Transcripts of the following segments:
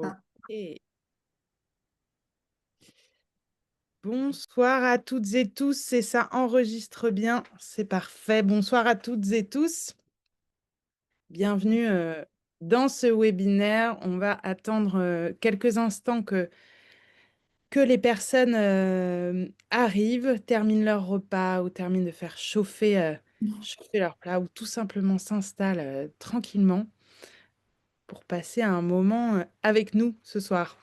Ok. Ah, Bonsoir à toutes et tous, et ça enregistre bien, c'est parfait. Bonsoir à toutes et tous. Bienvenue dans ce webinaire. On va attendre quelques instants que les personnes arrivent, terminent leur repas ou terminent de faire chauffer leur plat ou tout simplement s'installent tranquillement pour passer un moment avec nous ce soir.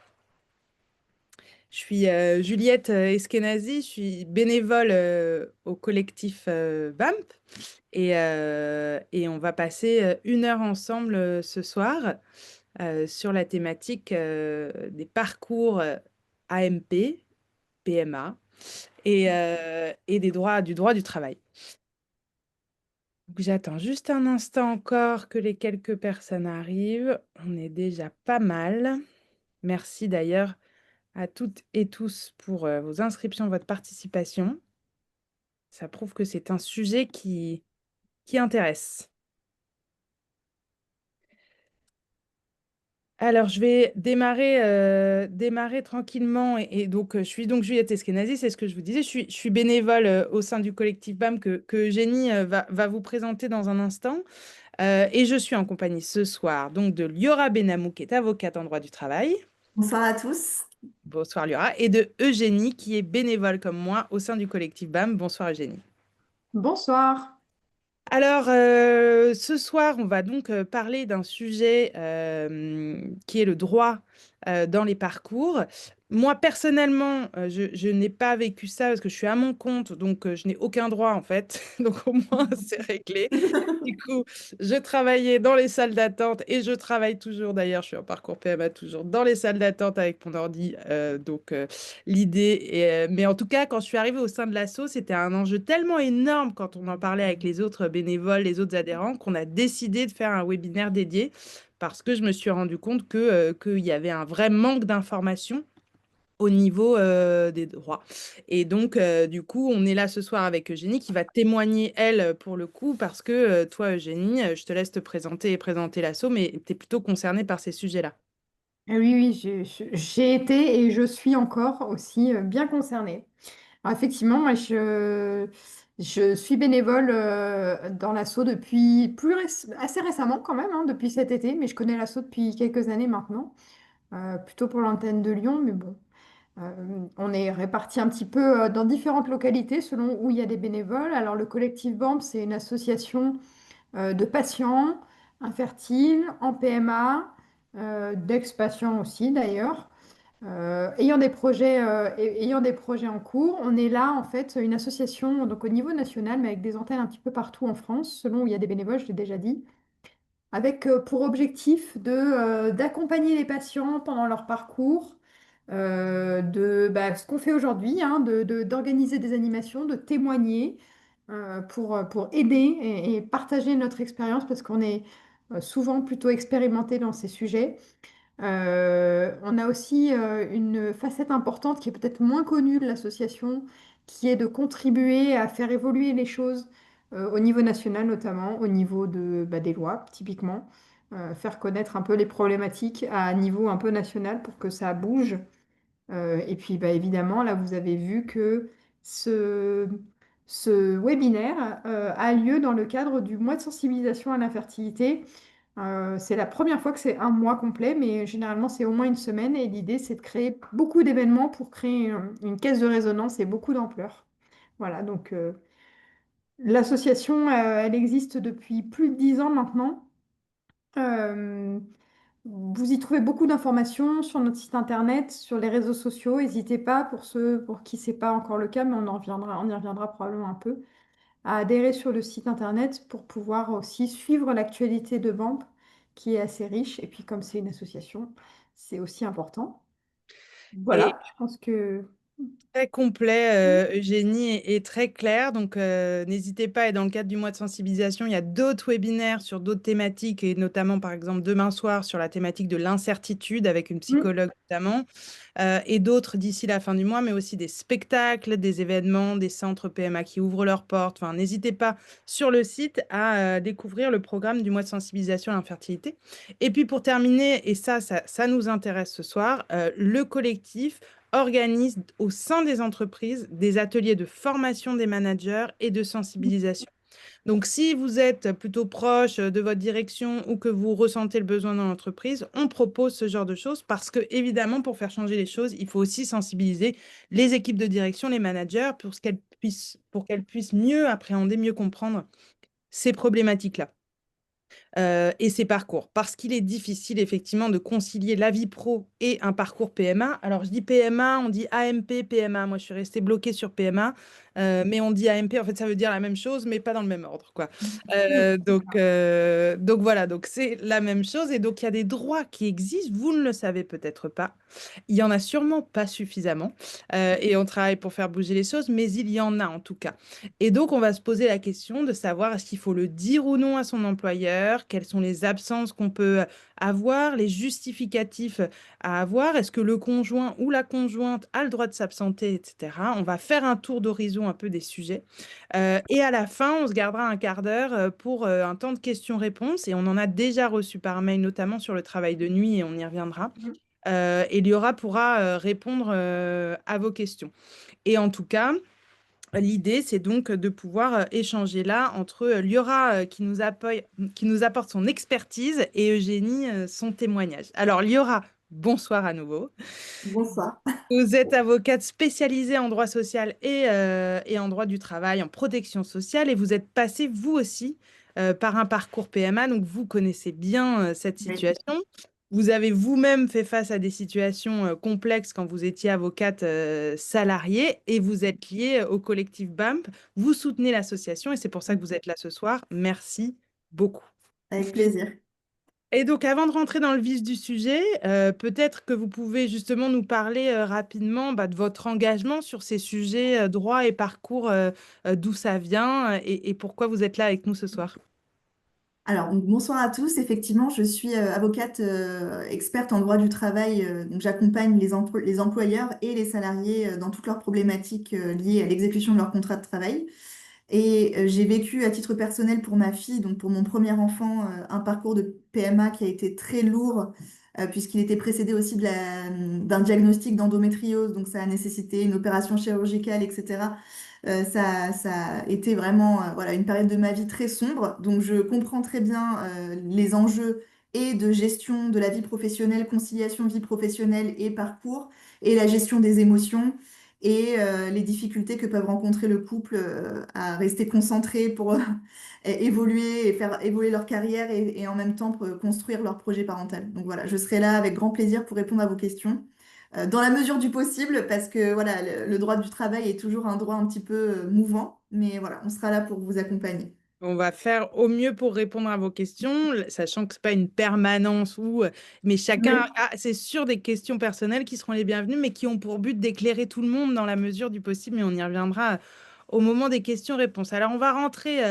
Je suis Juliette Eskenazi, je suis bénévole au collectif BAMP et on va passer 1 heure ensemble ce soir sur la thématique des parcours AMP, PMA et du droit du travail. Donc, j'attends juste un instant encore que les quelques personnes arrivent. On est déjà pas mal. Merci d'ailleurs à toutes et tous pour vos inscriptions, votre participation. Ça prouve que c'est un sujet qui intéresse. Alors, je vais démarrer tranquillement. Et donc, je suis donc Juliette Eskenazi, c'est ce que je vous disais. Je suis bénévole au sein du collectif BAM que Eugénie va vous présenter dans un instant. Et je suis en compagnie ce soir donc de Liora Benamou, qui est avocate en droit du travail. bonsoir à tous. Bonsoir Liora. Et de Eugénie, qui est bénévole comme moi au sein du collectif BAM. Bonsoir Eugénie. Bonsoir. Alors, ce soir, on va donc parler d'un sujet qui est le droit dans les parcours. Moi, personnellement, je n'ai pas vécu ça parce que je suis à mon compte, donc je n'ai aucun droit en fait. Donc au moins, c'est réglé. Du coup, je travaillais dans les salles d'attente et je travaille toujours, d'ailleurs, je suis en parcours PMA toujours dans les salles d'attente avec mon ordi. Mais en tout cas, quand je suis arrivée au sein de l'asso, c'était un enjeu tellement énorme quand on en parlait avec les autres bénévoles, les autres adhérents, qu'on a décidé de faire un webinaire dédié parce que je me suis rendu compte qu'il y avait un vrai manque d'informations au niveau des droits. Et donc, du coup, on est là ce soir avec Eugénie qui va témoigner, elle, pour le coup, parce que toi, Eugénie, je te laisse te présenter et présenter l'asso, mais tu es plutôt concernée par ces sujets-là. Oui, oui, j'ai été et je suis encore aussi bien concernée. Alors, effectivement, je suis bénévole dans l'asso depuis assez récemment quand même, hein, depuis cet été, mais je connais l'asso depuis quelques années maintenant, plutôt pour l'antenne de Lyon, mais bon. On est répartis un petit peu dans différentes localités selon où il y a des bénévoles. Alors, le collectif BAMP, c'est une association de patients infertiles, en PMA, d'ex-patients aussi d'ailleurs, ayant des projets en cours. On est là en fait une association donc au niveau national, mais avec des antennes un petit peu partout en France, selon où il y a des bénévoles, je l'ai déjà dit, avec pour objectif d'accompagner les patients pendant leur parcours, ce qu'on fait aujourd'hui, hein, d'organiser des animations, de témoigner pour aider et partager notre expérience parce qu'on est souvent plutôt expérimenté dans ces sujets. On a aussi une facette importante qui est peut-être moins connue de l'association, qui est de contribuer à faire évoluer les choses au niveau national, notamment au niveau des lois, typiquement. Faire connaître un peu les problématiques à un niveau un peu national pour que ça bouge. Et puis évidemment, là, vous avez vu que ce, ce webinaire a lieu dans le cadre du mois de sensibilisation à l'infertilité. C'est la première fois que c'est un mois complet, mais généralement c'est au moins une semaine et l'idée c'est de créer beaucoup d'événements pour créer une caisse de résonance et beaucoup d'ampleur. Voilà, donc l'association, elle existe depuis plus de 10 ans maintenant. Euh, Vous y trouvez beaucoup d'informations sur notre site internet, sur les réseaux sociaux. N'hésitez pas, pour ceux pour qui ce n'est pas encore le cas, mais on y reviendra probablement un peu, à adhérer sur le site internet pour pouvoir aussi suivre l'actualité de BAMP, qui est assez riche. Et puis, comme c'est une association, c'est aussi important. Et Voilà, je pense que. Très complet, Mm. Eugénie, et très clair. Donc, n'hésitez pas. Et dans le cadre du mois de sensibilisation, il y a d'autres webinaires sur d'autres thématiques, et notamment, par exemple, demain soir sur la thématique de l'incertitude avec une Mm. psychologue notamment, et d'autres d'ici la fin du mois, mais aussi des spectacles, des événements, des centres PMA qui ouvrent leurs portes. Enfin, n'hésitez pas sur le site à découvrir le programme du mois de sensibilisation à l'infertilité. Et puis, pour terminer, et ça nous intéresse ce soir, le collectif organise au sein des entreprises des ateliers de formation des managers et de sensibilisation. Donc, si vous êtes plutôt proche de votre direction ou que vous ressentez le besoin dans l'entreprise, on propose ce genre de choses parce que, évidemment, pour faire changer les choses, il faut aussi sensibiliser les équipes de direction, les managers, pour qu'elles puissent mieux appréhender, mieux comprendre ces problématiques-là et ses parcours. Parce qu'il est difficile, effectivement, de concilier la vie pro et un parcours PMA. Alors, je dis PMA, on dit AMP, PMA. Moi, je suis restée bloquée sur PMA, mais on dit AMP. En fait, ça veut dire la même chose, mais pas dans le même ordre, quoi. Donc voilà, donc c'est la même chose. Et donc, il y a des droits qui existent. Vous ne le savez peut-être pas. Il y en a sûrement pas suffisamment. Et on travaille pour faire bouger les choses, mais il y en a en tout cas. Et donc, on va se poser la question de savoir est-ce qu'il faut le dire ou non à son employeur, quelles sont les absences qu'on peut avoir, les justificatifs à avoir, est-ce que le conjoint ou la conjointe a le droit de s'absenter, etc. On va faire un tour d'horizon un peu des sujets. Et à la fin, on se gardera un quart d'heure pour un temps de questions-réponses. Et on en a déjà reçu par mail, notamment sur le travail de nuit, et on y reviendra. Et Liora pourra répondre à vos questions. Et en tout cas, l'idée, c'est donc de pouvoir échanger là entre Liora qui nous apporte son expertise et Eugénie son témoignage. Alors Liora, bonsoir à nouveau. Bonsoir. Vous êtes avocate spécialisée en droit social et en droit du travail, en protection sociale, et vous êtes passée, vous aussi, par un parcours PMA, donc vous connaissez bien cette Oui. situation. Vous avez vous-même fait face à des situations complexes quand vous étiez avocate salariée, et vous êtes liée au collectif BAMP. Vous soutenez l'association, et c'est pour ça que vous êtes là ce soir. Merci beaucoup. Avec plaisir. Et donc, avant de rentrer dans le vif du sujet, peut-être que vous pouvez justement nous parler rapidement de votre engagement sur ces sujets droit et parcours, d'où ça vient et pourquoi vous êtes là avec nous ce soir. Alors, donc, bonsoir à tous. Effectivement, je suis avocate experte en droit du travail. Donc, j'accompagne les employeurs et les salariés dans toutes leurs problématiques liées à l'exécution de leur contrat de travail. Et j'ai vécu à titre personnel pour ma fille, donc pour mon premier enfant, un parcours de PMA qui a été très lourd, puisqu'il était précédé aussi d'un diagnostic d'endométriose, donc ça a nécessité une opération chirurgicale, etc. Ça a été vraiment voilà, une période de ma vie très sombre, donc je comprends très bien les enjeux et de gestion de la vie professionnelle, conciliation vie professionnelle et parcours, et la gestion des émotions et les difficultés que peuvent rencontrer le couple à rester concentrés pour évoluer et faire évoluer leur carrière et en même temps pour construire leur projet parental. Donc voilà, je serai là avec grand plaisir pour répondre à vos questions, dans la mesure du possible, parce que voilà, le droit du travail est toujours un droit un petit peu mouvant, mais voilà, on sera là pour vous accompagner. On va faire au mieux pour répondre à vos questions, sachant que ce n'est pas une permanence mais chacun Oui. a, c'est sûr, des questions personnelles qui seront les bienvenues, mais qui ont pour but d'éclairer tout le monde dans la mesure du possible, mais on y reviendra au moment des questions-réponses. Alors, on va rentrer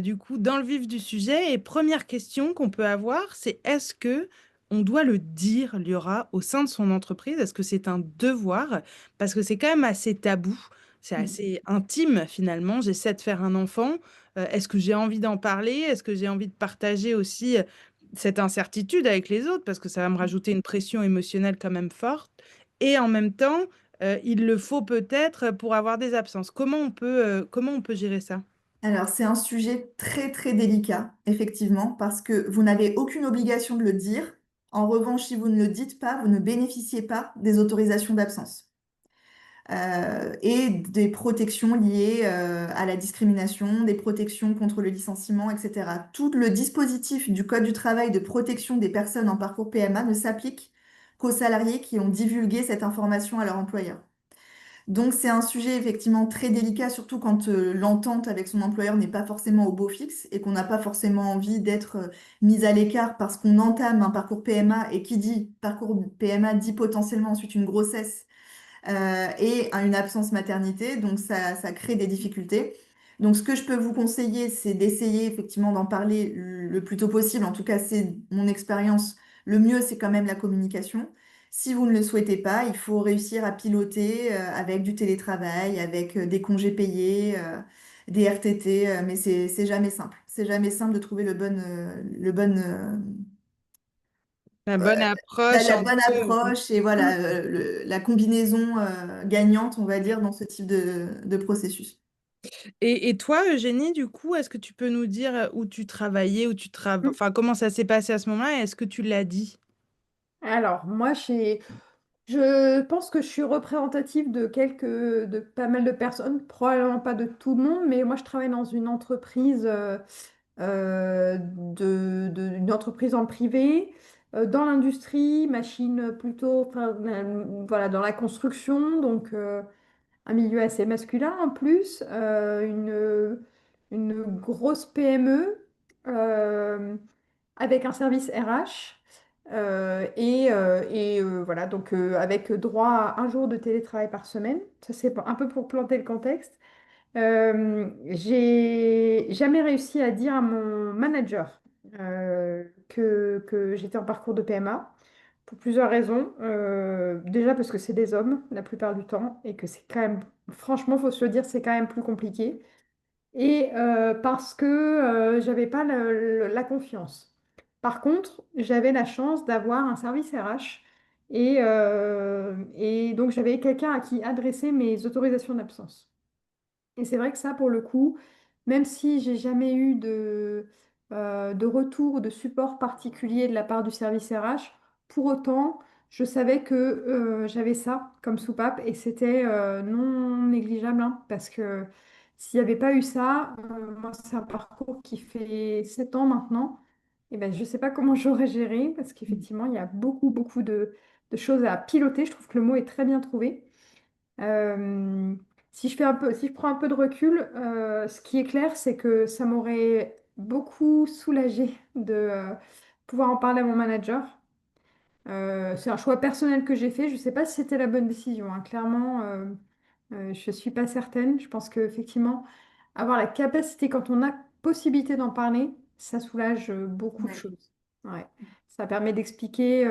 du coup dans le vif du sujet. Et première question qu'on peut avoir, c'est est-ce que on doit le dire, Liora, au sein de son entreprise? Est-ce que c'est un devoir? Parce que c'est quand même assez tabou, c'est assez intime finalement. J'essaie de faire un enfant. Est-ce que j'ai envie d'en parler? Est-ce que j'ai envie de partager aussi cette incertitude avec les autres? Parce que ça va me rajouter une pression émotionnelle quand même forte. Et en même temps, il le faut peut-être pour avoir des absences. Comment on peut gérer ça? Alors, c'est un sujet très très délicat, effectivement, parce que vous n'avez aucune obligation de le dire. En revanche, si vous ne le dites pas, vous ne bénéficiez pas des autorisations d'absence et des protections liées à la discrimination, des protections contre le licenciement, etc. Tout le dispositif du Code du travail de protection des personnes en parcours PMA ne s'applique qu'aux salariés qui ont divulgué cette information à leur employeur. Donc c'est un sujet effectivement très délicat, surtout quand l'entente avec son employeur n'est pas forcément au beau fixe et qu'on n'a pas forcément envie d'être mis à l'écart parce qu'on entame un parcours PMA et qui dit parcours PMA dit potentiellement ensuite une grossesse et une absence maternité, donc ça crée des difficultés. Donc ce que je peux vous conseiller, c'est d'essayer effectivement d'en parler le plus tôt possible. En tout cas, c'est mon expérience. Le mieux, c'est quand même la communication. Si vous ne le souhaitez pas, il faut réussir à piloter avec du télétravail, avec des congés payés, des RTT, mais c'est jamais simple. C'est jamais simple de trouver La bonne euh, approche la entre... bonne approche et voilà, la combinaison gagnante, on va dire, dans ce type de processus. Et toi, Eugénie, du coup, est-ce que tu peux nous dire où tu travaillais, où tu travailles, enfin, comment ça s'est passé à ce moment-là et est-ce que tu l'as dit? Alors, moi, je pense que je suis représentative de pas mal de personnes, probablement pas de tout le monde, mais moi, je travaille dans une entreprise, une entreprise en privé, dans l'industrie, machine plutôt, enfin, voilà, dans la construction, donc un milieu assez masculin en plus, une grosse PME avec un service RH. Voilà, donc avec droit à un jour de télétravail par semaine. Ça, c'est un peu pour planter le contexte. J'ai jamais réussi à dire à mon manager que j'étais en parcours de PMA pour plusieurs raisons. Déjà parce que c'est des hommes la plupart du temps et que c'est quand même, franchement, faut se le dire, c'est quand même plus compliqué. Et parce que j'avais pas la confiance. Par contre, j'avais la chance d'avoir un service RH et donc j'avais quelqu'un à qui adresser mes autorisations d'absence. Et c'est vrai que ça, pour le coup, même si j'ai jamais eu de retour ou de support particulier de la part du service RH, pour autant, je savais que j'avais ça comme soupape et c'était non négligeable, hein, parce que s'il n'y avait pas eu ça, moi, c'est un parcours qui fait 7 ans maintenant, et ben, je ne sais pas comment j'aurais géré parce qu'effectivement, il y a beaucoup, beaucoup de choses à piloter. Je trouve que le mot est très bien trouvé. Euh, si je prends un peu de recul, ce qui est clair, c'est que ça m'aurait beaucoup soulagé de pouvoir en parler à mon manager. C'est un choix personnel que j'ai fait. Je ne sais pas si c'était la bonne décision, hein. Clairement, je ne suis pas certaine. Je pense qu'effectivement, avoir la capacité, quand on a possibilité d'en parler, ça soulage beaucoup de Ouais. choses. Ouais. Ça permet d'expliquer,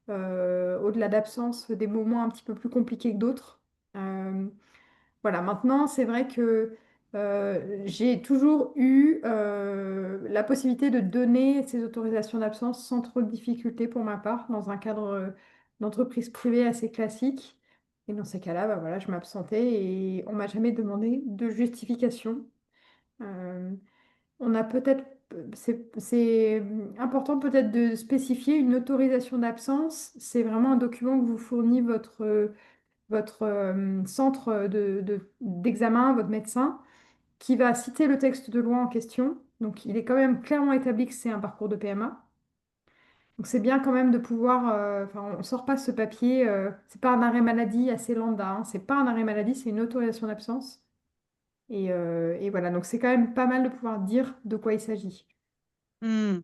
au-delà d'absence, des moments un petit peu plus compliqués que d'autres. Euh, voilà, maintenant, c'est vrai que j'ai toujours eu la possibilité de donner ces autorisations d'absence sans trop de difficultés pour ma part, dans un cadre d'entreprise privée assez classique. Et dans ces cas-là, bah voilà, je m'absentais et on m'a jamais demandé de justification. Euh, on a peut-être, c'est important peut-être de spécifier une autorisation d'absence. C'est vraiment un document que vous fournit votre centre d'examen, votre médecin, qui va citer le texte de loi en question. Donc, il est quand même clairement établi que c'est un parcours de PMA. Donc, c'est bien quand même de pouvoir. Enfin, on ne sort pas ce papier. C'est pas un arrêt maladie assez lambda, hein. C'est pas un arrêt maladie, c'est une autorisation d'absence. Et voilà. Donc, c'est quand même pas mal de pouvoir dire de quoi il s'agit. Hmm.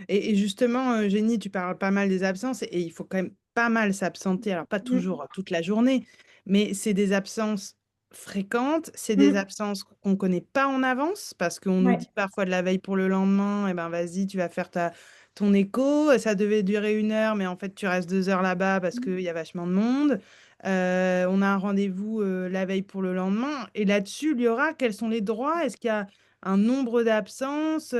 Et justement, Génie, tu parles pas mal des absences et il faut quand même pas mal s'absenter. Alors, pas Mm. toujours toute la journée, mais c'est des absences fréquentes, c'est des Mm. absences qu'on ne connaît pas en avance parce qu'on nous Ouais. dit parfois de la veille pour le lendemain, et ben vas-y, tu vas faire ton écho. Ça devait durer 1 heure, mais en fait, tu restes 2 heures là-bas parce qu'il y a vachement de monde. On a un rendez-vous la veille pour le lendemain. Et là-dessus, il y aura quels sont les droits? Est-ce qu'il y a un nombre d'absences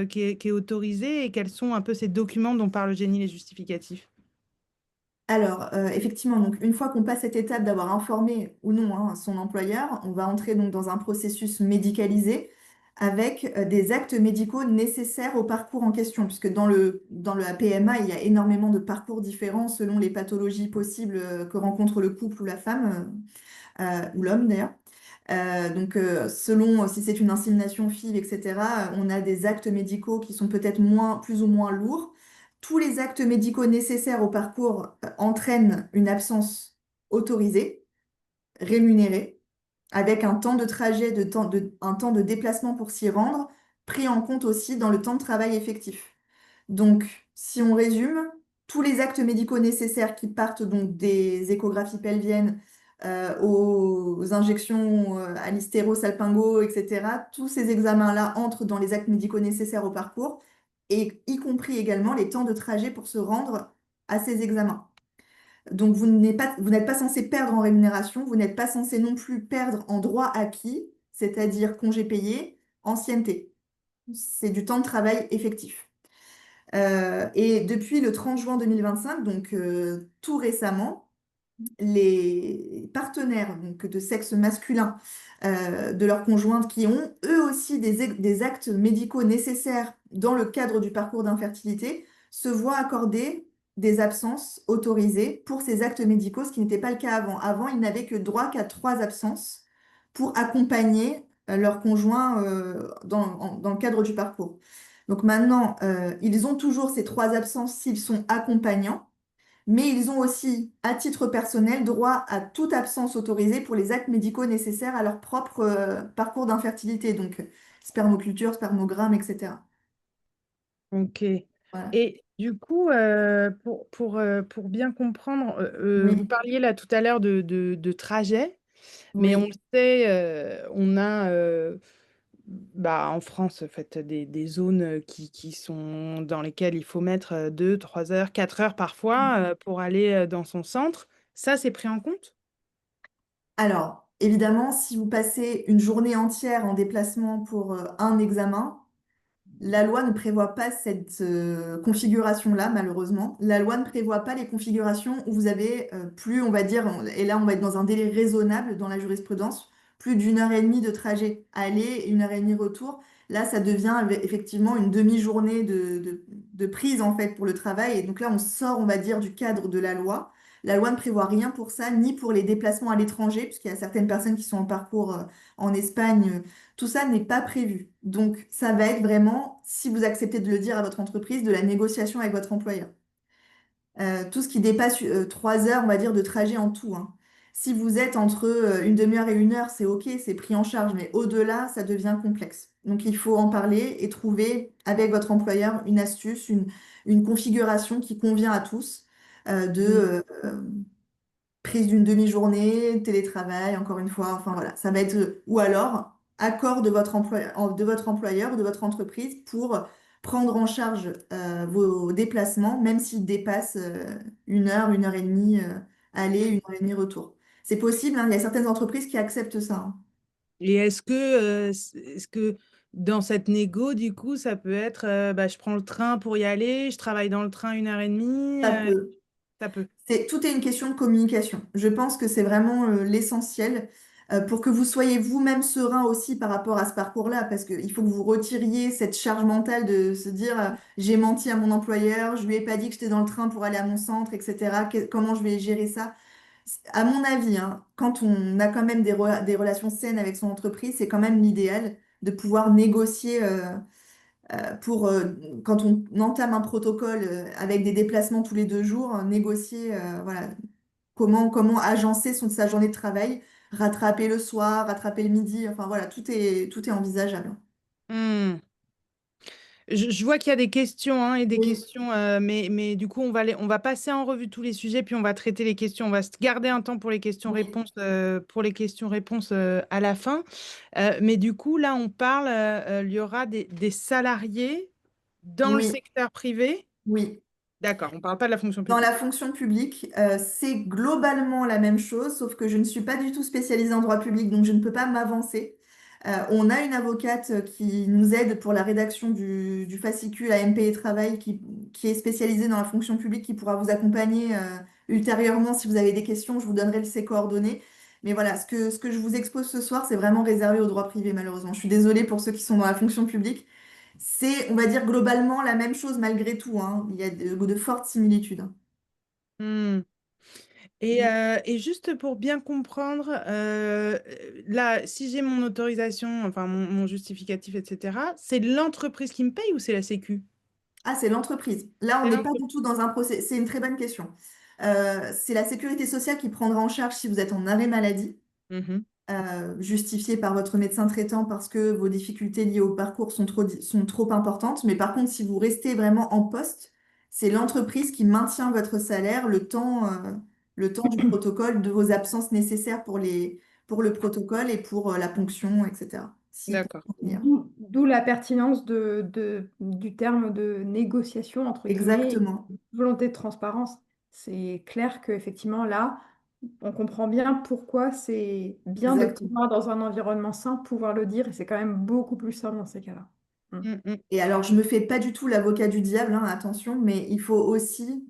qui est autorisé et quels sont un peu ces documents dont parle Jenny, les justificatifs? Alors, effectivement, donc une fois qu'on passe cette étape d'avoir informé ou non son employeur, on va entrer donc dans un processus médicalisé avec des actes médicaux nécessaires au parcours en question, puisque dans le APMA, il y a énormément de parcours différents selon les pathologies possibles que rencontre le couple ou la femme, ou l'homme d'ailleurs. Donc, selon si c'est une insémination FIV, etc., on a des actes médicaux qui sont peut-être plus ou moins lourds. Tous les actes médicaux nécessaires au parcours entraînent une absence autorisée, rémunérée, avec un temps de trajet, un temps de déplacement pour s'y rendre, pris en compte aussi dans le temps de travail effectif. Donc, si on résume, tous les actes médicaux nécessaires qui partent donc des échographies pelviennes aux injections à l'hystérosalpingo, etc. Tous ces examens-là entrent dans les actes médicaux nécessaires au parcours, et y compris également les temps de trajet pour se rendre à ces examens. Donc, vous n'êtes pas censé perdre en rémunération, vous n'êtes pas censé non plus perdre en droit acquis, c'est-à-dire congé payé, ancienneté. C'est du temps de travail effectif. Et depuis le 30 juin 2025, donc tout récemment, les partenaires donc, de sexe masculin de leur conjointe qui ont eux aussi des actes médicaux nécessaires dans le cadre du parcours d'infertilité se voient accorder des absences autorisées pour ces actes médicaux, ce qui n'était pas le cas avant. Avant, ils n'avaient que droit qu'à 3 absences pour accompagner leur conjoint dans le cadre du parcours. Donc maintenant, ils ont toujours ces 3 absences s'ils sont accompagnants, mais ils ont aussi, à titre personnel, droit à toute absence autorisée pour les actes médicaux nécessaires à leur propre parcours d'infertilité, donc spermoculture, spermogramme, etc. Ok. Voilà. Et du coup, pour bien comprendre, vous Oui, parliez là tout à l'heure de trajet, mais on le oui. sait, on a en France en fait, des zones qui sont dans lesquelles il faut mettre 2, 3 heures, 4 heures parfois pour aller dans son centre. Ça, c'est pris en compte? Alors, évidemment, si vous passez une journée entière en déplacement pour un examen, la loi ne prévoit pas cette configuration-là, malheureusement. La loi ne prévoit pas les configurations où vous avez plus, on va dire, et là on va être dans un délai raisonnable dans la jurisprudence, plus d'1 heure et demie de trajet aller et 1 heure et demie retour. Là, ça devient effectivement une demi-journée de prise en fait pour le travail. Et donc là, on sort, on va dire, du cadre de la loi. La loi ne prévoit rien pour ça, ni pour les déplacements à l'étranger, puisqu'il y a certaines personnes qui sont en parcours en Espagne. Tout ça n'est pas prévu. Donc, ça va être vraiment, si vous acceptez de le dire à votre entreprise, de la négociation avec votre employeur. Tout ce qui dépasse 3 heures, on va dire, de trajet en tout, hein. Si vous êtes entre une demi-heure et 1 heure, c'est OK, c'est pris en charge, mais au-delà, ça devient complexe. Donc, il faut en parler et trouver avec votre employeur une astuce, une configuration qui convient à tous, prise d'une demi-journée, télétravail, encore une fois, enfin voilà, ça va être, ou alors accord de votre employeur ou de votre entreprise pour prendre en charge vos déplacements, même s'ils dépassent 1 heure, 1 heure et demie aller, 1 heure et demie retour. C'est possible, hein, il y a certaines entreprises qui acceptent ça, hein. Et est-ce que dans cette négo, du coup, ça peut être, je prends le train pour y aller, je travaille dans le train 1 heure et demie, Ça peut. ça peut. Tout est une question de communication. Je pense que c'est vraiment l'essentiel pour que vous soyez vous-même serein aussi par rapport à ce parcours-là, parce qu'il faut que vous retiriez cette charge mentale de se dire j'ai menti à mon employeur, je lui ai pas dit que j'étais dans le train pour aller à mon centre, etc. Comment je vais gérer ça? À mon avis, hein, quand on a quand même des relations saines avec son entreprise, c'est quand même l'idéal de pouvoir négocier pour quand on entame un protocole avec des déplacements tous les 2 jours, négocier voilà, comment agencer sa journée de travail, rattraper le soir, rattraper le midi, enfin voilà, tout est envisageable. Hmm. Je vois qu'il y a des questions hein, et des Oui, questions, mais du coup, on va passer en revue tous les sujets, puis on va traiter les questions. On va se garder un temps oui, pour les questions-réponses à la fin. Mais du coup, là, on parle, il y aura des salariés dans le oui, secteur privé. oui. D'accord, on ne parle pas de la fonction Dans la publique. fonction publique, c'est globalement la même chose, sauf que je ne suis pas du tout spécialisée en droit public, donc je ne peux pas m'avancer. On a une avocate qui nous aide pour la rédaction du fascicule AMP et Travail qui est spécialisée dans la fonction publique, qui pourra vous accompagner ultérieurement si vous avez des questions. Je vous donnerai ses coordonnées. Mais voilà, ce que je vous expose ce soir, c'est vraiment réservé au droit privé, malheureusement. Je suis désolée pour ceux qui sont dans la fonction publique. C'est, on va dire, globalement la même chose malgré tout, hein. Il y a de fortes similitudes, hein. Hmm. Et juste pour bien comprendre, là, si j'ai mon autorisation, enfin mon justificatif, etc., c'est l'entreprise qui me paye ou c'est la Sécu? Ah, c'est l'entreprise. Là, on C'est n'est pas l'entreprise. du tout dans un procès. C'est une très bonne question. C'est la sécurité sociale qui prendra en charge si vous êtes en arrêt maladie, Mhm. justifié par votre médecin traitant parce que vos difficultés liées au parcours sont trop importantes. Mais par contre, si vous restez vraiment en poste, c'est l'entreprise qui maintient votre salaire le temps du protocole, de vos absences nécessaires pour le protocole et pour la ponction, etc. Si pour D'accord. convenir. D'où la pertinence du terme de négociation, entre guillemets, Exactement, volonté de transparence. C'est clair qu'effectivement, là, on comprend bien pourquoi c'est bien de exactement. pouvoir, dans un environnement sain, pouvoir le dire, et c'est quand même beaucoup plus simple dans ces cas-là. Mm. Mm, mm. Et alors, je me fais pas du tout l'avocat du diable, hein, attention, mais il faut aussi,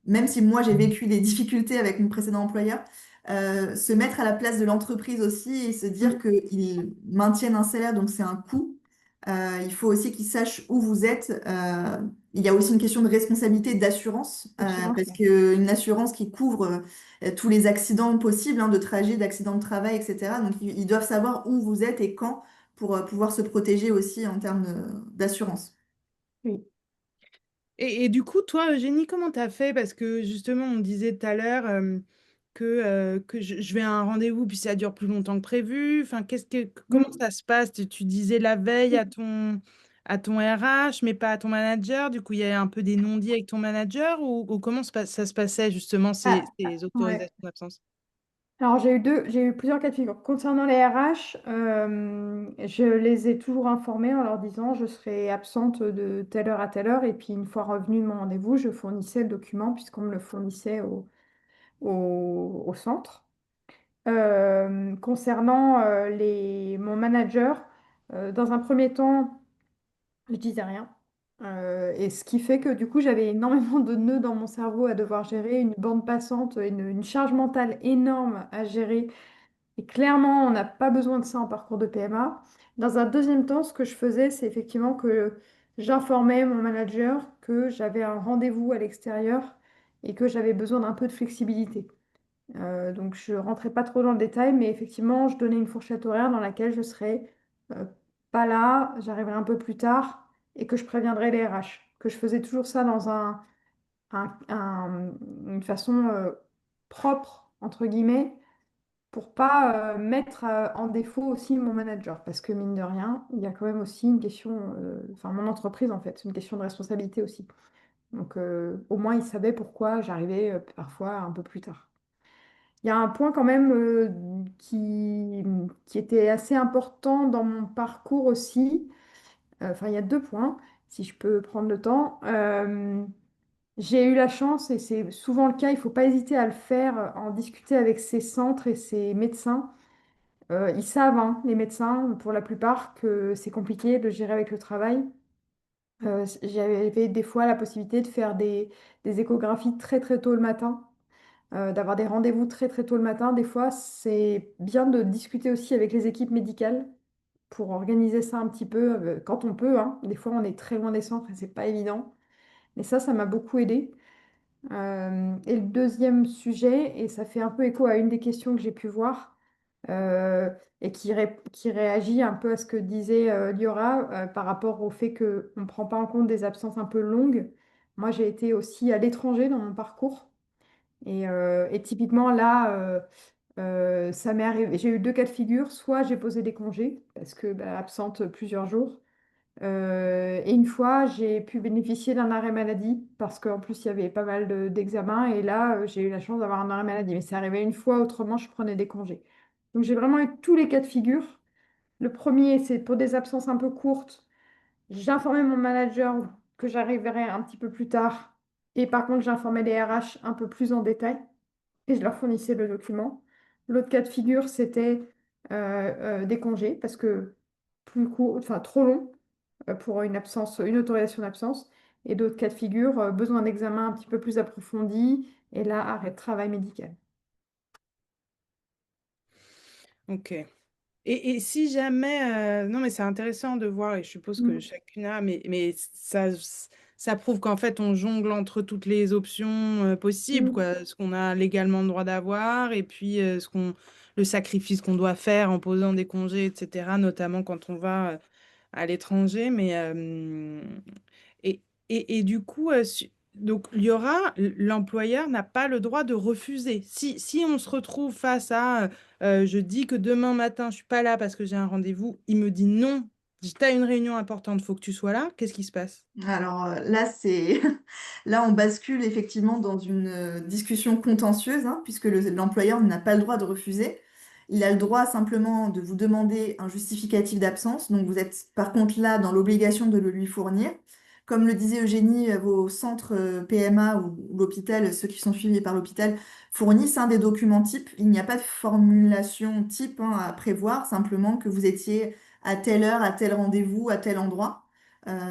même si moi j'ai vécu des difficultés avec mon précédent employeur, se mettre à la place de l'entreprise aussi et se dire Mm. qu'ils maintiennent un salaire, donc c'est un coût. Il faut aussi qu'ils sachent où vous êtes. Il y a aussi une question de responsabilité et d'assurance, Assurance, parce ouais. qu'une assurance qui couvre tous les accidents possibles, hein, de trajet, d'accidents de travail, etc. Donc, ils doivent savoir où vous êtes et quand pour pouvoir se protéger aussi en termes d'assurance. Oui. Et du coup, toi, Eugénie, comment tu as fait? Parce que justement, on disait tout à l'heure que je vais à un rendez-vous, puis ça dure plus longtemps que prévu. Enfin, comment Mm. ça se passe? Tu disais la veille à ton RH, mais pas à ton manager. Du coup, il y a un peu des non-dits avec ton manager, ou comment ça se passait justement Ah, ces ouais. autorisations d'absence? Alors, j'ai eu plusieurs cas de figure. Concernant les RH, je les ai toujours informés en leur disant je serai absente de telle heure à telle heure. Et puis, une fois revenue de mon rendez-vous, je fournissais le document puisqu'on me le fournissait au centre. Concernant mon manager, dans un premier temps, je disais rien. Et ce qui fait que du coup, j'avais énormément de nœuds dans mon cerveau à devoir gérer, une bande passante, une charge mentale énorme à gérer, et clairement, on n'a pas besoin de ça en parcours de PMA. Dans un deuxième temps, ce que je faisais, c'est effectivement que j'informais mon manager que j'avais un rendez-vous à l'extérieur et que j'avais besoin d'un peu de flexibilité. Donc, je ne rentrais pas trop dans le détail, mais effectivement, je donnais une fourchette horaire dans laquelle je serais euh, pas là, j'arriverai un peu plus tard et que je préviendrai les RH. Que je faisais toujours ça dans une façon propre, entre guillemets, pour pas mettre en défaut aussi mon manager. Parce que mine de rien, il y a quand même aussi une question, enfin mon entreprise en fait, c'est une question de responsabilité aussi. Donc au moins il savait pourquoi j'arrivais parfois un peu plus tard. Il y a un point quand même qui était assez important dans mon parcours aussi. Enfin, il y a deux points, si je peux prendre le temps. J'ai eu la chance, et c'est souvent le cas, il ne faut pas hésiter à le faire, en discuter avec ces centres et ces médecins. Ils savent, hein, les médecins, pour la plupart, que c'est compliqué de gérer avec le travail. J'avais des fois la possibilité de faire des échographies très très tôt le matin, d'avoir des rendez-vous très très tôt le matin. Des fois, c'est bien de discuter aussi avec les équipes médicales pour organiser ça un petit peu quand on peut, hein. Des fois, on est très loin des centres et c'est pas évident. Mais ça m'a beaucoup aidé. Et le deuxième sujet, et ça fait un peu écho à une des questions que j'ai pu voir, euh, et qui réagit un peu à ce que disait Liora par rapport au fait qu'on ne prend pas en compte des absences un peu longues. Moi, j'ai été aussi à l'étranger dans mon parcours. Et typiquement, là, ça m'est arrivé. J'ai eu deux cas de figure. Soit j'ai posé des congés, parce que bah, absente plusieurs jours. Et une fois, j'ai pu bénéficier d'un arrêt maladie, parce qu'en plus, il y avait pas mal d'examens. Et là, j'ai eu la chance d'avoir un arrêt maladie. Mais c'est arrivé une fois, autrement, je prenais des congés. Donc j'ai vraiment eu tous les cas de figure. Le premier, c'est pour des absences un peu courtes. J'informais mon manager que j'arriverais un petit peu plus tard. Et par contre, j'informais les RH un peu plus en détail et je leur fournissais le document. L'autre cas de figure, c'était des congés parce que plus court, enfin trop long pour une absence, une autorisation d'absence. Et d'autres cas de figure, besoin d'examen un petit peu plus approfondi et là, arrêt de travail médical. Ok. Et si jamais, non mais c'est intéressant de voir, et je suppose que Mm. chacune a, mais ça prouve qu'en fait on jongle entre toutes les options possibles, Mm. quoi, ce qu'on a légalement le droit d'avoir, et puis le sacrifice qu'on doit faire en posant des congés, etc., notamment quand on va à l'étranger, et, et du coup, donc il y aura, l'employeur n'a pas le droit de refuser. Si on se retrouve face à je dis que demain matin, je suis pas là parce que j'ai un rendez-vous. Il me dit non Tu as une réunion importante, il faut que tu sois là. Qu'est-ce qui se passe? Alors là, là, on bascule effectivement dans une discussion contentieuse, hein, puisque l'employeur n'a pas le droit de refuser. Il a le droit simplement de vous demander un justificatif d'absence. Donc vous êtes par contre là dans l'obligation de le lui fournir. Comme le disait Eugénie, vos centres PMA ou l'hôpital, ceux qui sont suivis par l'hôpital, fournissent des documents types. Il n'y a pas de formulation type à prévoir, simplement que vous étiez à telle heure, à tel rendez-vous, à tel endroit.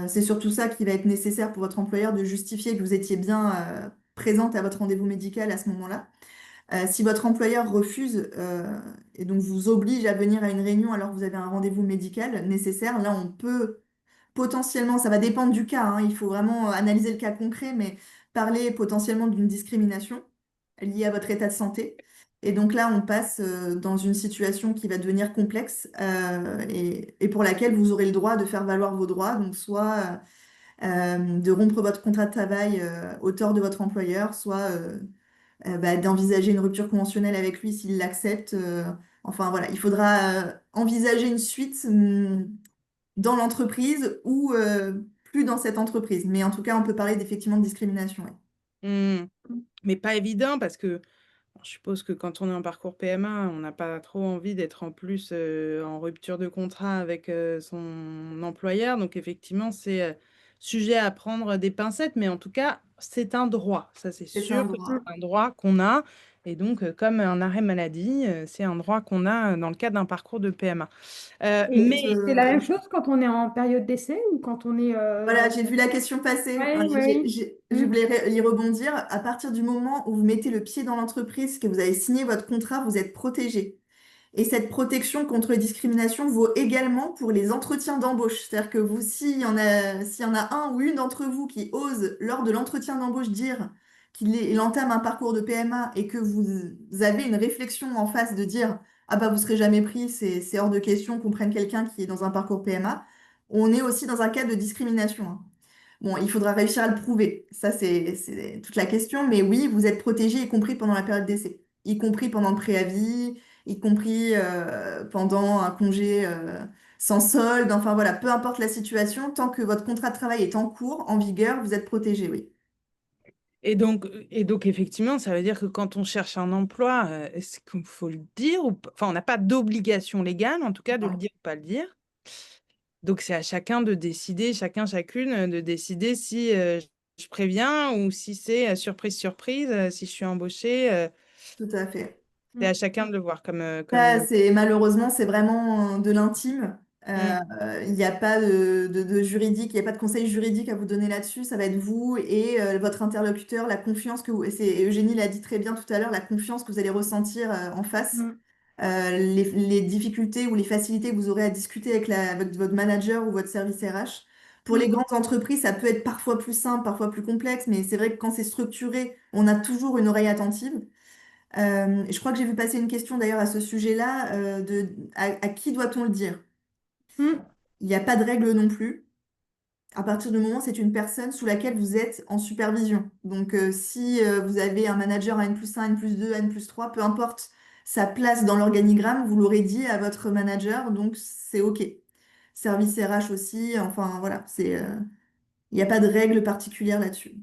C'est surtout ça qui va être nécessaire pour votre employeur de justifier que vous étiez bien présente à votre rendez-vous médical à ce moment-là. Si votre employeur refuse et donc vous oblige à venir à une réunion alors que vous avez un rendez-vous médical nécessaire, là on peut potentiellement, ça va dépendre du cas, hein, il faut vraiment analyser le cas concret, mais parler potentiellement d'une discrimination liée à votre état de santé. Et donc là, on passe dans une situation qui va devenir complexe et pour laquelle vous aurez le droit de faire valoir vos droits, donc soit de rompre votre contrat de travail au tort de votre employeur, soit d'envisager une rupture conventionnelle avec lui s'il l'accepte. Enfin voilà, il faudra envisager une suite dans l'entreprise ou plus dans cette entreprise. Mais en tout cas, on peut parler d'effectivement de discrimination. Ouais. Hmm. Mais pas évident parce que je suppose que quand on est en parcours PMA, on n'a pas trop envie d'être en plus en rupture de contrat avec son employeur. Donc effectivement, c'est sujet à prendre des pincettes, mais en tout cas, c'est un droit. Ça, c'est C'est un sûr que c'est droit. un droit qu'on a. Et donc, comme un arrêt maladie, c'est un droit qu'on a dans le cadre d'un parcours de PMA. Et Mais c'est la même chose quand on est en période d'essai ou quand on est... Voilà, j'ai vu la question passer. Ouais, ouais. Je Mm, voulais y rebondir. À partir du moment où vous mettez le pied dans l'entreprise, que vous avez signé votre contrat, vous êtes protégé. Et cette protection contre les discriminations vaut également pour les entretiens d'embauche. C'est-à-dire que vous, s'il y en a un ou une d'entre vous qui ose, lors de l'entretien d'embauche, dire il entame un parcours de PMA et que vous avez une réflexion en face de dire, ah bah vous serez jamais pris, c'est hors de question qu'on prenne quelqu'un qui est dans un parcours PMA, on est aussi dans un cas de discrimination. Hein. Bon, il faudra réussir à le prouver. Ça, c'est toute la question. Mais oui, vous êtes protégé, y compris pendant la période d'essai, y compris pendant le préavis, y compris pendant un congé sans solde. Enfin voilà, peu importe la situation, tant que votre contrat de travail est en cours, en vigueur, vous êtes protégé, oui. et donc, effectivement, ça veut dire que quand on cherche un emploi, est-ce qu'il faut le dire ou pas? Enfin, on n'a pas d'obligation légale, en tout cas, de le Non, dire ou pas le dire. Donc, c'est à chacun de décider, chacun, chacune, de décider si je préviens ou si c'est surprise, surprise, si je suis embauchée. tout à fait. C'est à mm, chacun de le voir comme... Ça, malheureusement, c'est vraiment de l'intime. Hmm. Il n'y a pas de juridique, il n'y a pas de conseil juridique à vous donner là-dessus. Ça va être vous et votre interlocuteur, la confiance que vous, et Eugénie l'a dit très bien tout à l'heure, la confiance que vous allez ressentir en face, mm, les difficultés ou les facilités que vous aurez à discuter avec votre manager ou votre service RH. Pour les mm. grandes entreprises, ça peut être parfois plus simple, parfois plus complexe, mais c'est vrai que quand c'est structuré, on a toujours une oreille attentive. Je crois que j'ai vu passer une question d'ailleurs à ce sujet-là, à qui doit-on le dire? Mm. Il n'y a pas de règle non plus. À partir du moment où c'est une personne sous laquelle vous êtes en supervision. Donc si vous avez un manager à N+1, N+2, N+3, peu importe sa place dans l'organigramme, vous l'aurez dit à votre manager, donc c'est OK. Service RH aussi, enfin voilà, il n'y a pas de règle particulière là-dessus.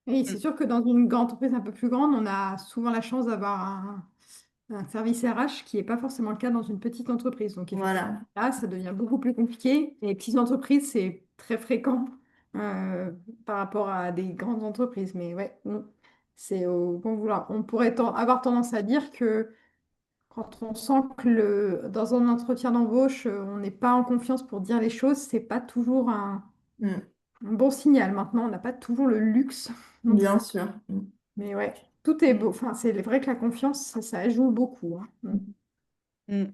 Oui, Hmm. c'est sûr que dans une grande entreprise un peu plus grande, on a souvent la chance d'avoir un service RH qui n'est pas forcément le cas dans une petite entreprise. Donc effectivement, Voilà, là, ça devient beaucoup plus compliqué. Et les petites entreprises, c'est très fréquent euh, par rapport à des grandes entreprises. Mais ouais, c'est au bon vouloir. On pourrait avoir tendance à dire que quand on sent que dans un entretien d'embauche, on n'est pas en confiance pour dire les choses, c'est pas toujours Mm. un bon signal. Maintenant, on n'a pas toujours le luxe non plus. Bien sûr. Mm. Mais ouais, tout est beau. Enfin, c'est vrai que la confiance, ça joue beaucoup. Hein. Hmm.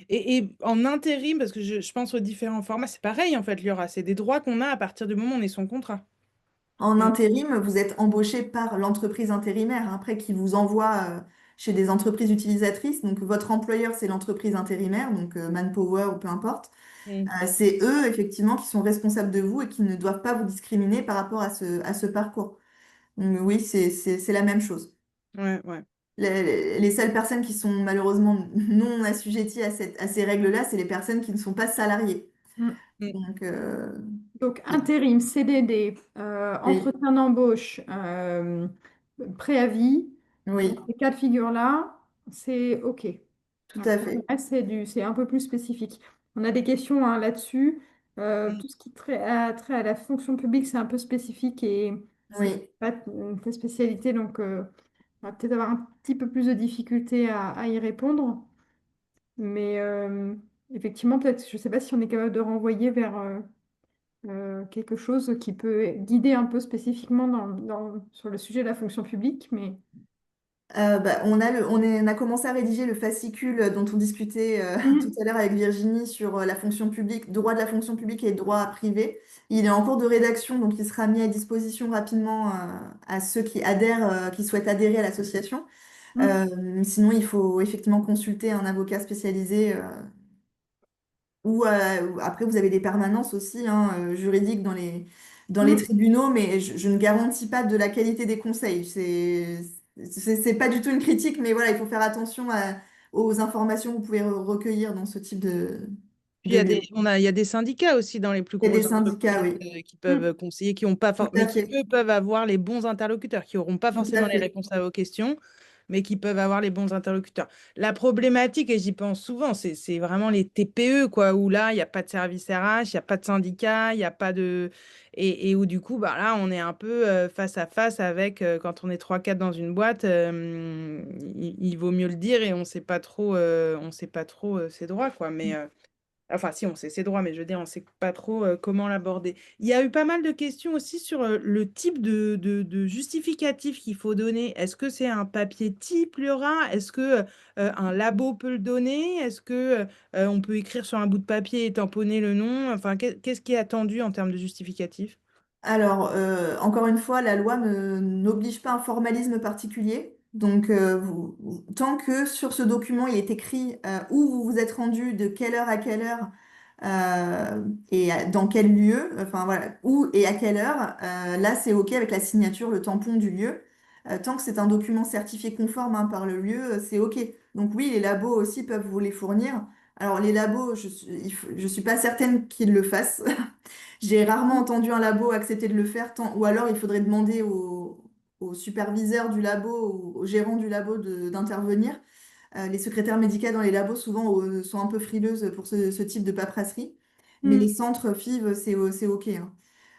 Et en intérim, parce que je pense aux différents formats, c'est pareil en fait, Liora, c'est des droits qu'on a à partir du moment où on est son contrat. En Hmm. intérim, vous êtes embauché par l'entreprise intérimaire, après qui vous envoie chez des entreprises utilisatrices. Donc votre employeur, c'est l'entreprise intérimaire, donc Manpower ou peu importe. Hmm. C'est eux, effectivement, qui sont responsables de vous et qui ne doivent pas vous discriminer par rapport à ce parcours. Donc, oui, c'est la même chose. Ouais, ouais. Les seules personnes qui sont malheureusement non assujetties à ces règles-là, c'est les personnes qui ne sont pas salariées. Mm. Mm. Donc, Donc, intérim, CDD, oui, entretien d'embauche, préavis, dans oui, ces cas de figure-là, c'est OK. tout Voilà. à Le fait. reste, c'est un peu plus spécifique. On a des questions hein, là-dessus. Mm. Tout ce qui a trait à la fonction publique, c'est un peu spécifique et c'est Oui. pas ta spécialité. Donc, on va peut-être avoir un petit peu plus de difficulté à y répondre. Mais effectivement, peut-être, je ne sais pas si on est capable de renvoyer vers quelque chose qui peut guider un peu spécifiquement sur le sujet de la fonction publique. Mais On a commencé à rédiger le fascicule dont on discutait tout Mm, à l'heure avec Virginie sur la fonction publique, droit de la fonction publique et droit privé. Il est en cours de rédaction, donc il sera mis à disposition rapidement à ceux qui adhèrent, qui souhaitent adhérer à l'association. mm, Sinon, il faut effectivement consulter un avocat spécialisé ou après, vous avez des permanences aussi hein, juridiques dans les mm. tribunaux, mais je ne garantis pas de la qualité des conseils. C'est pas du tout une critique, mais voilà, il faut faire attention aux informations que vous pouvez recueillir dans ce type Puis de lieu. il y a des syndicats aussi dans les plus Il y a des grosses syndicats, entreprises oui, qui peuvent Mm. conseiller, qui ont pas tout mais à qui fait, eux peuvent avoir les bons interlocuteurs, qui n'auront pas tout à forcément les fait. réponses à vos questions, mais qui peuvent avoir les bons interlocuteurs. La problématique, et j'y pense souvent, c'est vraiment les TPE, quoi, où là, il n'y a pas de service RH, il n'y a pas de syndicat, il n'y a pas de. Et où du coup, bah, là, on est un peu face à face avec, quand on est trois quatre dans une boîte, il vaut mieux le dire et on sait pas trop ses droits, quoi. Mais. Enfin, si, on sait ses droits, mais je veux dire, on ne sait pas trop comment l'aborder. Il y a eu pas mal de questions aussi sur le type de justificatif qu'il faut donner. Est-ce que c'est un papier type, l'URA? Est-ce que un labo peut le donner? Est-ce que on peut écrire sur un bout de papier et tamponner le nom? Enfin, qu'est-ce qui est attendu en termes de justificatif? Alors, encore une fois, la loi n'oblige pas un formalisme particulier. Donc, tant que sur ce document, il est écrit où vous vous êtes rendu, de quelle heure à quelle heure, dans quel lieu, enfin voilà, où et à quelle heure, là, c'est OK avec la signature, le tampon du lieu. Tant que c'est un document certifié conforme hein, par le lieu, c'est OK. Donc oui, les labos aussi peuvent vous les fournir. Alors, les labos, je suis pas certaine qu'ils le fassent. J'ai rarement entendu un labo accepter de le faire, ou alors il faudrait demander au superviseur du labo, au gérant du labo d'intervenir. Les secrétaires médicales dans les labos souvent sont un peu frileuses pour ce type de paperasserie, mais les Mm. centres FIV, c'est OK. Hein.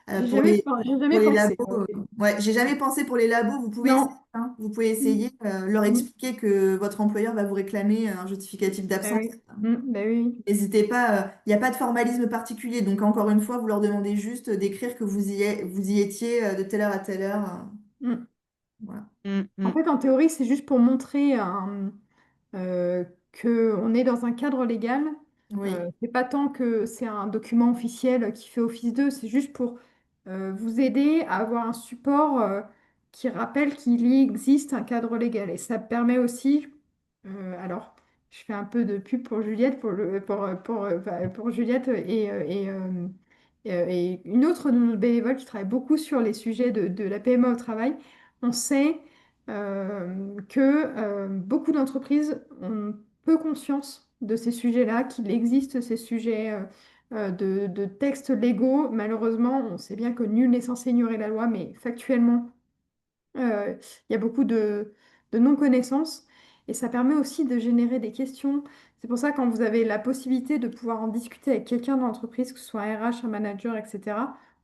J'ai Pour jamais les pensé. labos, ouais, j'ai jamais pensé pour les labos, vous pouvez essayer, Non. hein. Vous pouvez Mm, essayer, leur mm. expliquer que votre employeur va vous réclamer un justificatif Bah d'absence. oui. Bah oui. N'hésitez pas, il n'y a pas de formalisme particulier. Donc, encore une fois, vous leur demandez juste d'écrire que vous y étiez de telle heure à telle heure. Mm. Voilà. Mm, En mm. fait, en théorie, c'est juste pour montrer qu'on est dans un cadre légal. Oui. C'est pas tant que c'est un document officiel qui fait office d'eux, c'est juste pour vous aider à avoir un support qui rappelle qu'il y existe un cadre légal. Et ça permet aussi, alors je fais un peu de pub pour Juliette, pour Juliette et une autre de nos bénévoles qui travaille beaucoup sur les sujets de la PMA au travail. On sait que beaucoup d'entreprises ont peu conscience de ces sujets-là, qu'il existe ces sujets de textes légaux. Malheureusement, on sait bien que nul n'est censé ignorer la loi, mais factuellement, euh, il y a beaucoup de non-connaissance et ça permet aussi de générer des questions. C'est pour ça quand vous avez la possibilité de pouvoir en discuter avec quelqu'un dans l'entreprise, que ce soit un RH, un manager, etc.,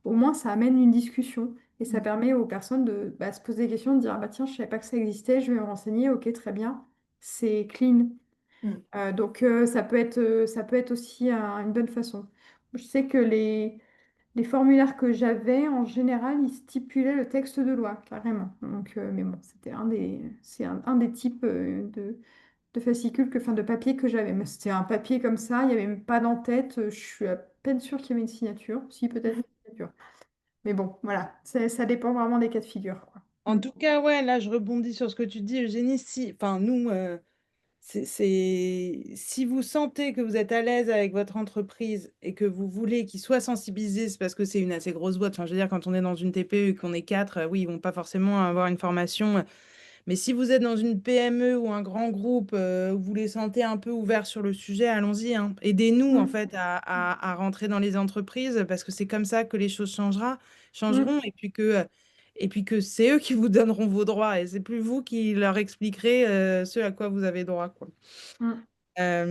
au moins ça amène une discussion et ça permet aux personnes de se poser des questions, de dire, ah bah tiens, je ne savais pas que ça existait, je vais me renseigner, ok, très bien, c'est clean. Mm. Donc ça peut être aussi une bonne façon. Je sais que les formulaires que j'avais, en général, ils stipulaient le texte de loi, carrément. Donc, mais bon, c'est un des types de fascicules, enfin de papier que j'avais. Mais c'était un papier comme ça, il n'y avait même pas d'en-tête. Je suis à peine sûre qu'il y avait une signature. Si, peut-être une signature. Mais bon, voilà, ça dépend vraiment des cas de figure, quoi. En tout cas, ouais, là, je rebondis sur ce que tu dis, Eugénie. Enfin, nous, si vous sentez que vous êtes à l'aise avec votre entreprise et que vous voulez qu'ils soient sensibilisés, c'est parce que c'est une assez grosse boîte. Enfin, je veux dire, quand on est dans une TPE et qu'on est quatre, oui, ils vont pas forcément avoir une formation. Mais si vous êtes dans une PME ou un grand groupe, où vous les sentez un peu ouverts sur le sujet, allons-y, hein. Aidez-nous en Mm, fait à rentrer dans les entreprises parce que c'est comme ça que les choses mm, changeront et puis que c'est eux qui vous donneront vos droits et c'est plus vous qui leur expliquerez ce à quoi vous avez droit, quoi. mm. Il y a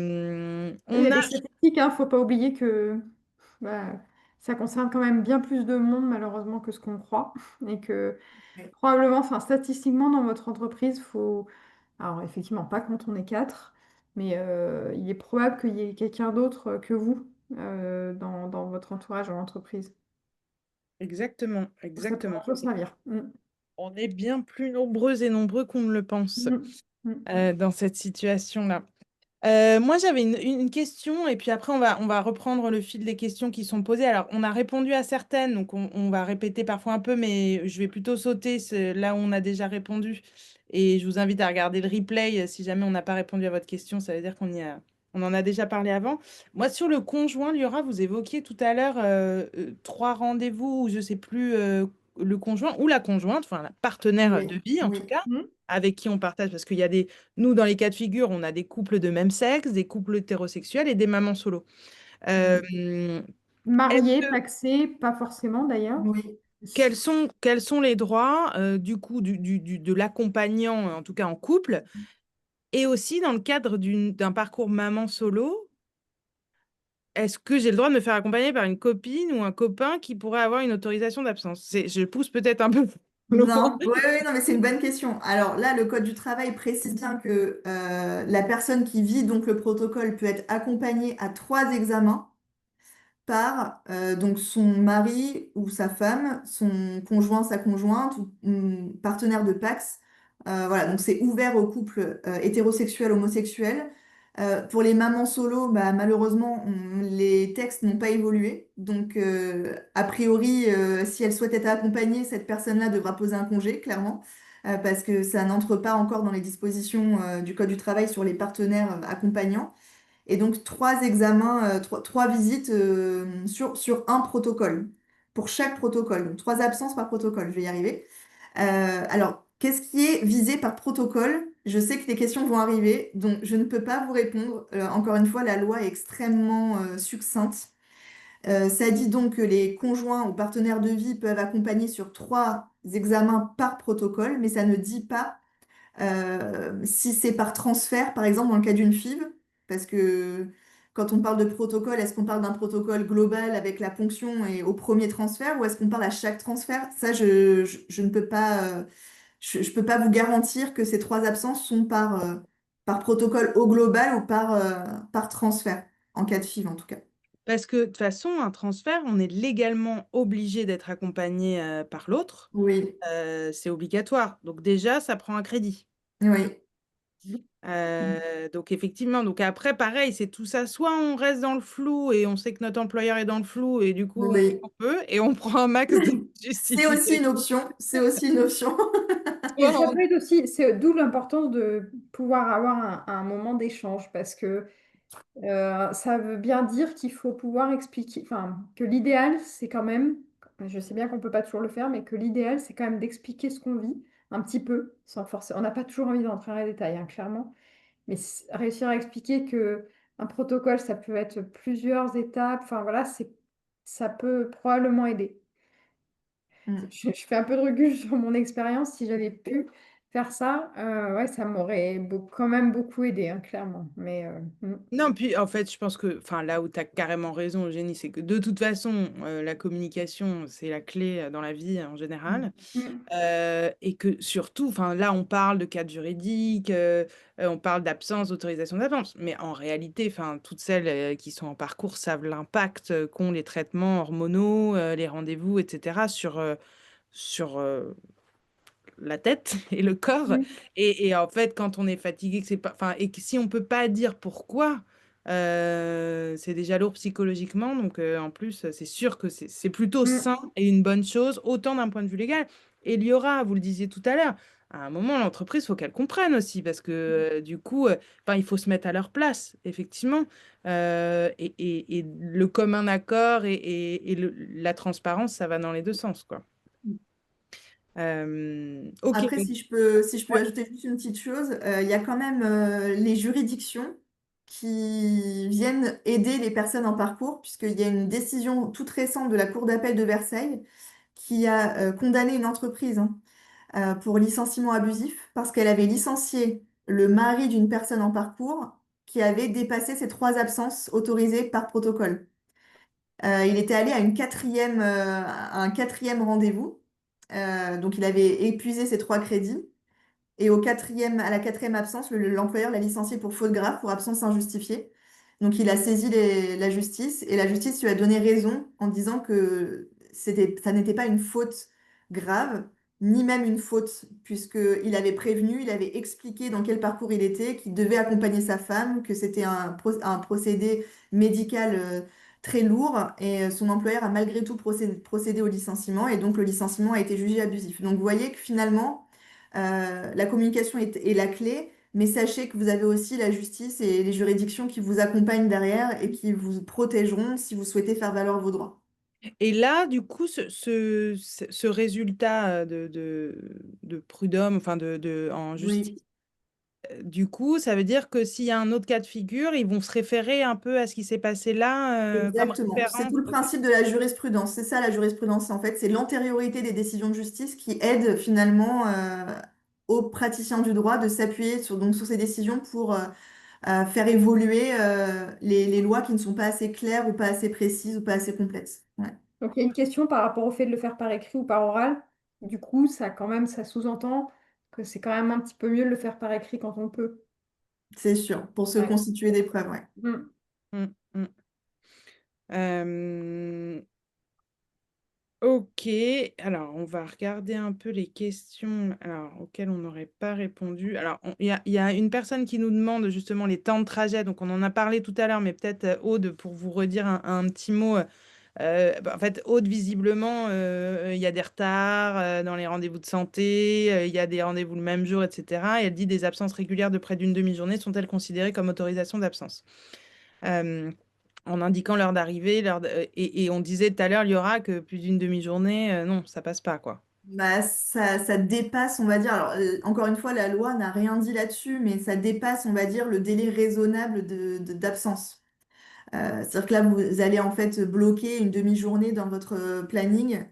On a des statistiques, hein, faut pas oublier que bah, ça concerne quand même bien plus de monde malheureusement que ce qu'on croit et que Ouais. probablement, enfin statistiquement dans votre entreprise, faut, alors effectivement pas quand on est quatre, mais il est probable qu'il y ait quelqu'un d'autre que vous dans votre entourage en entreprise. exactement, Ça peut exactement. toujours servir. Mm. On est bien plus nombreux et nombreux qu'on ne le pense Mm. Mm. dans cette situation-là. Moi, j'avais une question et puis après, on va reprendre le fil des questions qui sont posées. Alors, on a répondu à certaines, donc on va répéter parfois un peu, mais je vais plutôt sauter là où on a déjà répondu. Et je vous invite à regarder le replay. Si jamais on n'a pas répondu à votre question, ça veut dire on en a déjà parlé avant. Moi, sur le conjoint, Liora, vous évoquiez tout à l'heure trois rendez-vous, ou je sais plus, le conjoint ou la conjointe, enfin la partenaire de Oui, vie en tout oui, cas, Mm. avec qui on partage, parce qu'il y a nous, dans les cas de figure, on a des couples de même sexe, des couples hétérosexuels et des mamans solo. oui, Euh, est-ce Marié, que, pacsé, pas forcément d'ailleurs. oui. quels sont les droits du coup de l'accompagnant, en tout cas en couple, et aussi dans le cadre d'un parcours maman solo, est-ce que j'ai le droit de me faire accompagner par une copine ou un copain qui pourrait avoir une autorisation d'absence? Je pousse peut-être un peu loin. Non, oui, oui, non, mais c'est une bonne question. Alors là, le Code du travail précise bien que la personne qui vit donc le protocole peut être accompagnée à 3 examens par donc son mari ou sa femme, son conjoint, sa conjointe ou partenaire de PACS. Voilà, donc c'est ouvert aux couples hétérosexuels, homosexuels. Pour les mamans solo, bah, malheureusement, les textes n'ont pas évolué. Donc, a priori, si elle souhaite être accompagnée, cette personne-là devra poser un congé, clairement, parce que ça n'entre pas encore dans les dispositions du Code du travail sur les partenaires accompagnants. Et donc, 3 examens, 3 visites sur un protocole, pour chaque protocole. Donc, 3 absences par protocole, je vais y arriver. Alors, qu'est-ce qui est visé par protocole? Je sais que les questions vont arriver, donc je ne peux pas vous répondre. Encore une fois, la loi est extrêmement succincte. Ça dit donc que les conjoints ou partenaires de vie peuvent accompagner sur 3 examens par protocole, mais ça ne dit pas si c'est par transfert, par exemple, dans le cas d'une FIV, parce que quand on parle de protocole, est-ce qu'on parle d'un protocole global avec la ponction et au premier transfert, ou est-ce qu'on parle à chaque transfert? Ça, je ne peux pas, je peux pas vous garantir que ces 3 absences sont par protocole au global ou par transfert, en cas de FIV en tout cas. Parce que de toute façon, un transfert, on est légalement obligé d'être accompagné par l'autre. Oui, C'est obligatoire. Donc déjà, ça prend un crédit. oui, Donc effectivement, donc après, pareil, c'est tout ça. Soit on reste dans le flou et on sait que notre employeur est dans le flou et du coup, on fait ce oui. qu'on peut et on prend un max de C'est aussi une justification. option, c'est aussi une option. Et Soit ça on- peut être aussi, c'est d'où l'importance de pouvoir avoir un moment d'échange parce que ça veut bien dire qu'il faut pouvoir expliquer, enfin, que l'idéal, c'est quand même, je sais bien qu'on ne peut pas toujours le faire, mais que l'idéal, c'est quand même d'expliquer ce qu'on vit un petit peu, sans forcer. On n'a pas toujours envie d'entrer dans les détails, hein, clairement, mais réussir à expliquer que un protocole, ça peut être plusieurs étapes, enfin voilà, ça peut probablement aider. Mm. Je fais un peu de recul sur mon expérience. Si j'avais pu faire ça, ouais, ça m'aurait quand même beaucoup aidé, hein, clairement. Mais Non, puis en fait, je pense que enfin, là où tu as carrément raison, Eugénie, c'est que de toute façon, la communication, c'est la clé dans la vie en général. mm, Et que surtout, enfin là, on parle de cadre juridique, on parle d'absence, d'autorisation d'absence, mais en réalité, enfin, toutes celles qui sont en parcours savent l'impact qu'ont les traitements hormonaux, les rendez-vous, etc., sur la tête et le corps. mm, Et en fait, quand on est fatigué, que c'est pas, enfin, et que si on peut pas dire pourquoi, c'est déjà lourd psychologiquement. Donc, en plus, c'est sûr que c'est plutôt mm, sain et une bonne chose, autant d'un point de vue légal. Et il y aura, vous le disiez tout à l'heure, à un moment, l'entreprise, faut qu'elle comprenne aussi, parce que du coup, enfin, il faut se mettre à leur place, effectivement. Et le commun accord et la transparence, ça va dans les deux sens, quoi. Ok, Après, donc, si je peux ouais. ajouter juste une petite chose, il y a quand même les juridictions qui viennent aider les personnes en parcours, puisqu'il y a une décision toute récente de la Cour d'appel de Versailles qui a condamné une entreprise, hein, pour licenciement abusif parce qu'elle avait licencié le mari d'une personne en parcours qui avait dépassé ses 3 absences autorisées par protocole. Il était allé à un quatrième rendez-vous. Donc, il avait épuisé ses 3 crédits. Et à la quatrième absence, l'employeur l'a licencié pour faute grave, pour absence injustifiée. Donc, il a saisi la justice et la justice lui a donné raison en disant que ça n'était pas une faute grave, ni même une faute, puisqu'il avait prévenu, il avait expliqué dans quel parcours il était, qu'il devait accompagner sa femme, que c'était un procédé médical très lourd et son employeur a malgré tout procédé au licenciement et donc le licenciement a été jugé abusif. Donc, vous voyez que finalement, la communication est la clé, mais sachez que vous avez aussi la justice et les juridictions qui vous accompagnent derrière et qui vous protégeront si vous souhaitez faire valoir vos droits. Et là, du coup, ce résultat de prud'homme, enfin en justice, Oui, du coup, ça veut dire que s'il y a un autre cas de figure, ils vont se référer un peu à ce qui s'est passé là, comme exactement. C'est référence. tout le Ok. principe de la jurisprudence. C'est ça la jurisprudence, en fait. C'est l'antériorité des décisions de justice qui aide finalement aux praticiens du droit de s'appuyer sur ces décisions pour faire évoluer les lois qui ne sont pas assez claires ou pas assez précises ou pas assez complètes. Ouais, Donc, il y a une question par rapport au fait de le faire par écrit ou par oral. Du coup, ça, quand même, ça sous-entend que c'est quand même un petit peu mieux de le faire par écrit quand on peut. c'est sûr, pour se Ouais. constituer des preuves, ouais. Mm. Mm, mm. Euh, ok, alors on va regarder un peu les questions auxquelles on n'aurait pas répondu. Alors, il y a une personne qui nous demande justement les temps de trajet, donc on en a parlé tout à l'heure, mais peut-être Aude, pour vous redire un petit mot. En fait, Aude, visiblement, il y a des retards dans les rendez-vous de santé, il y a des rendez-vous le même jour, etc. Et elle dit des absences régulières de près d'une demi-journée sont-elles considérées comme autorisation d'absence? Euh, En indiquant l'heure d'arrivée, et on disait tout à l'heure, il y aura que plus d'une demi-journée, non, ça passe pas, quoi. Bah, ça dépasse, on va dire, alors encore une fois, la loi n'a rien dit là-dessus, mais ça dépasse, on va dire, le délai raisonnable d'absence. C'est-à-dire que là, vous allez en fait bloquer une demi-journée dans votre planning.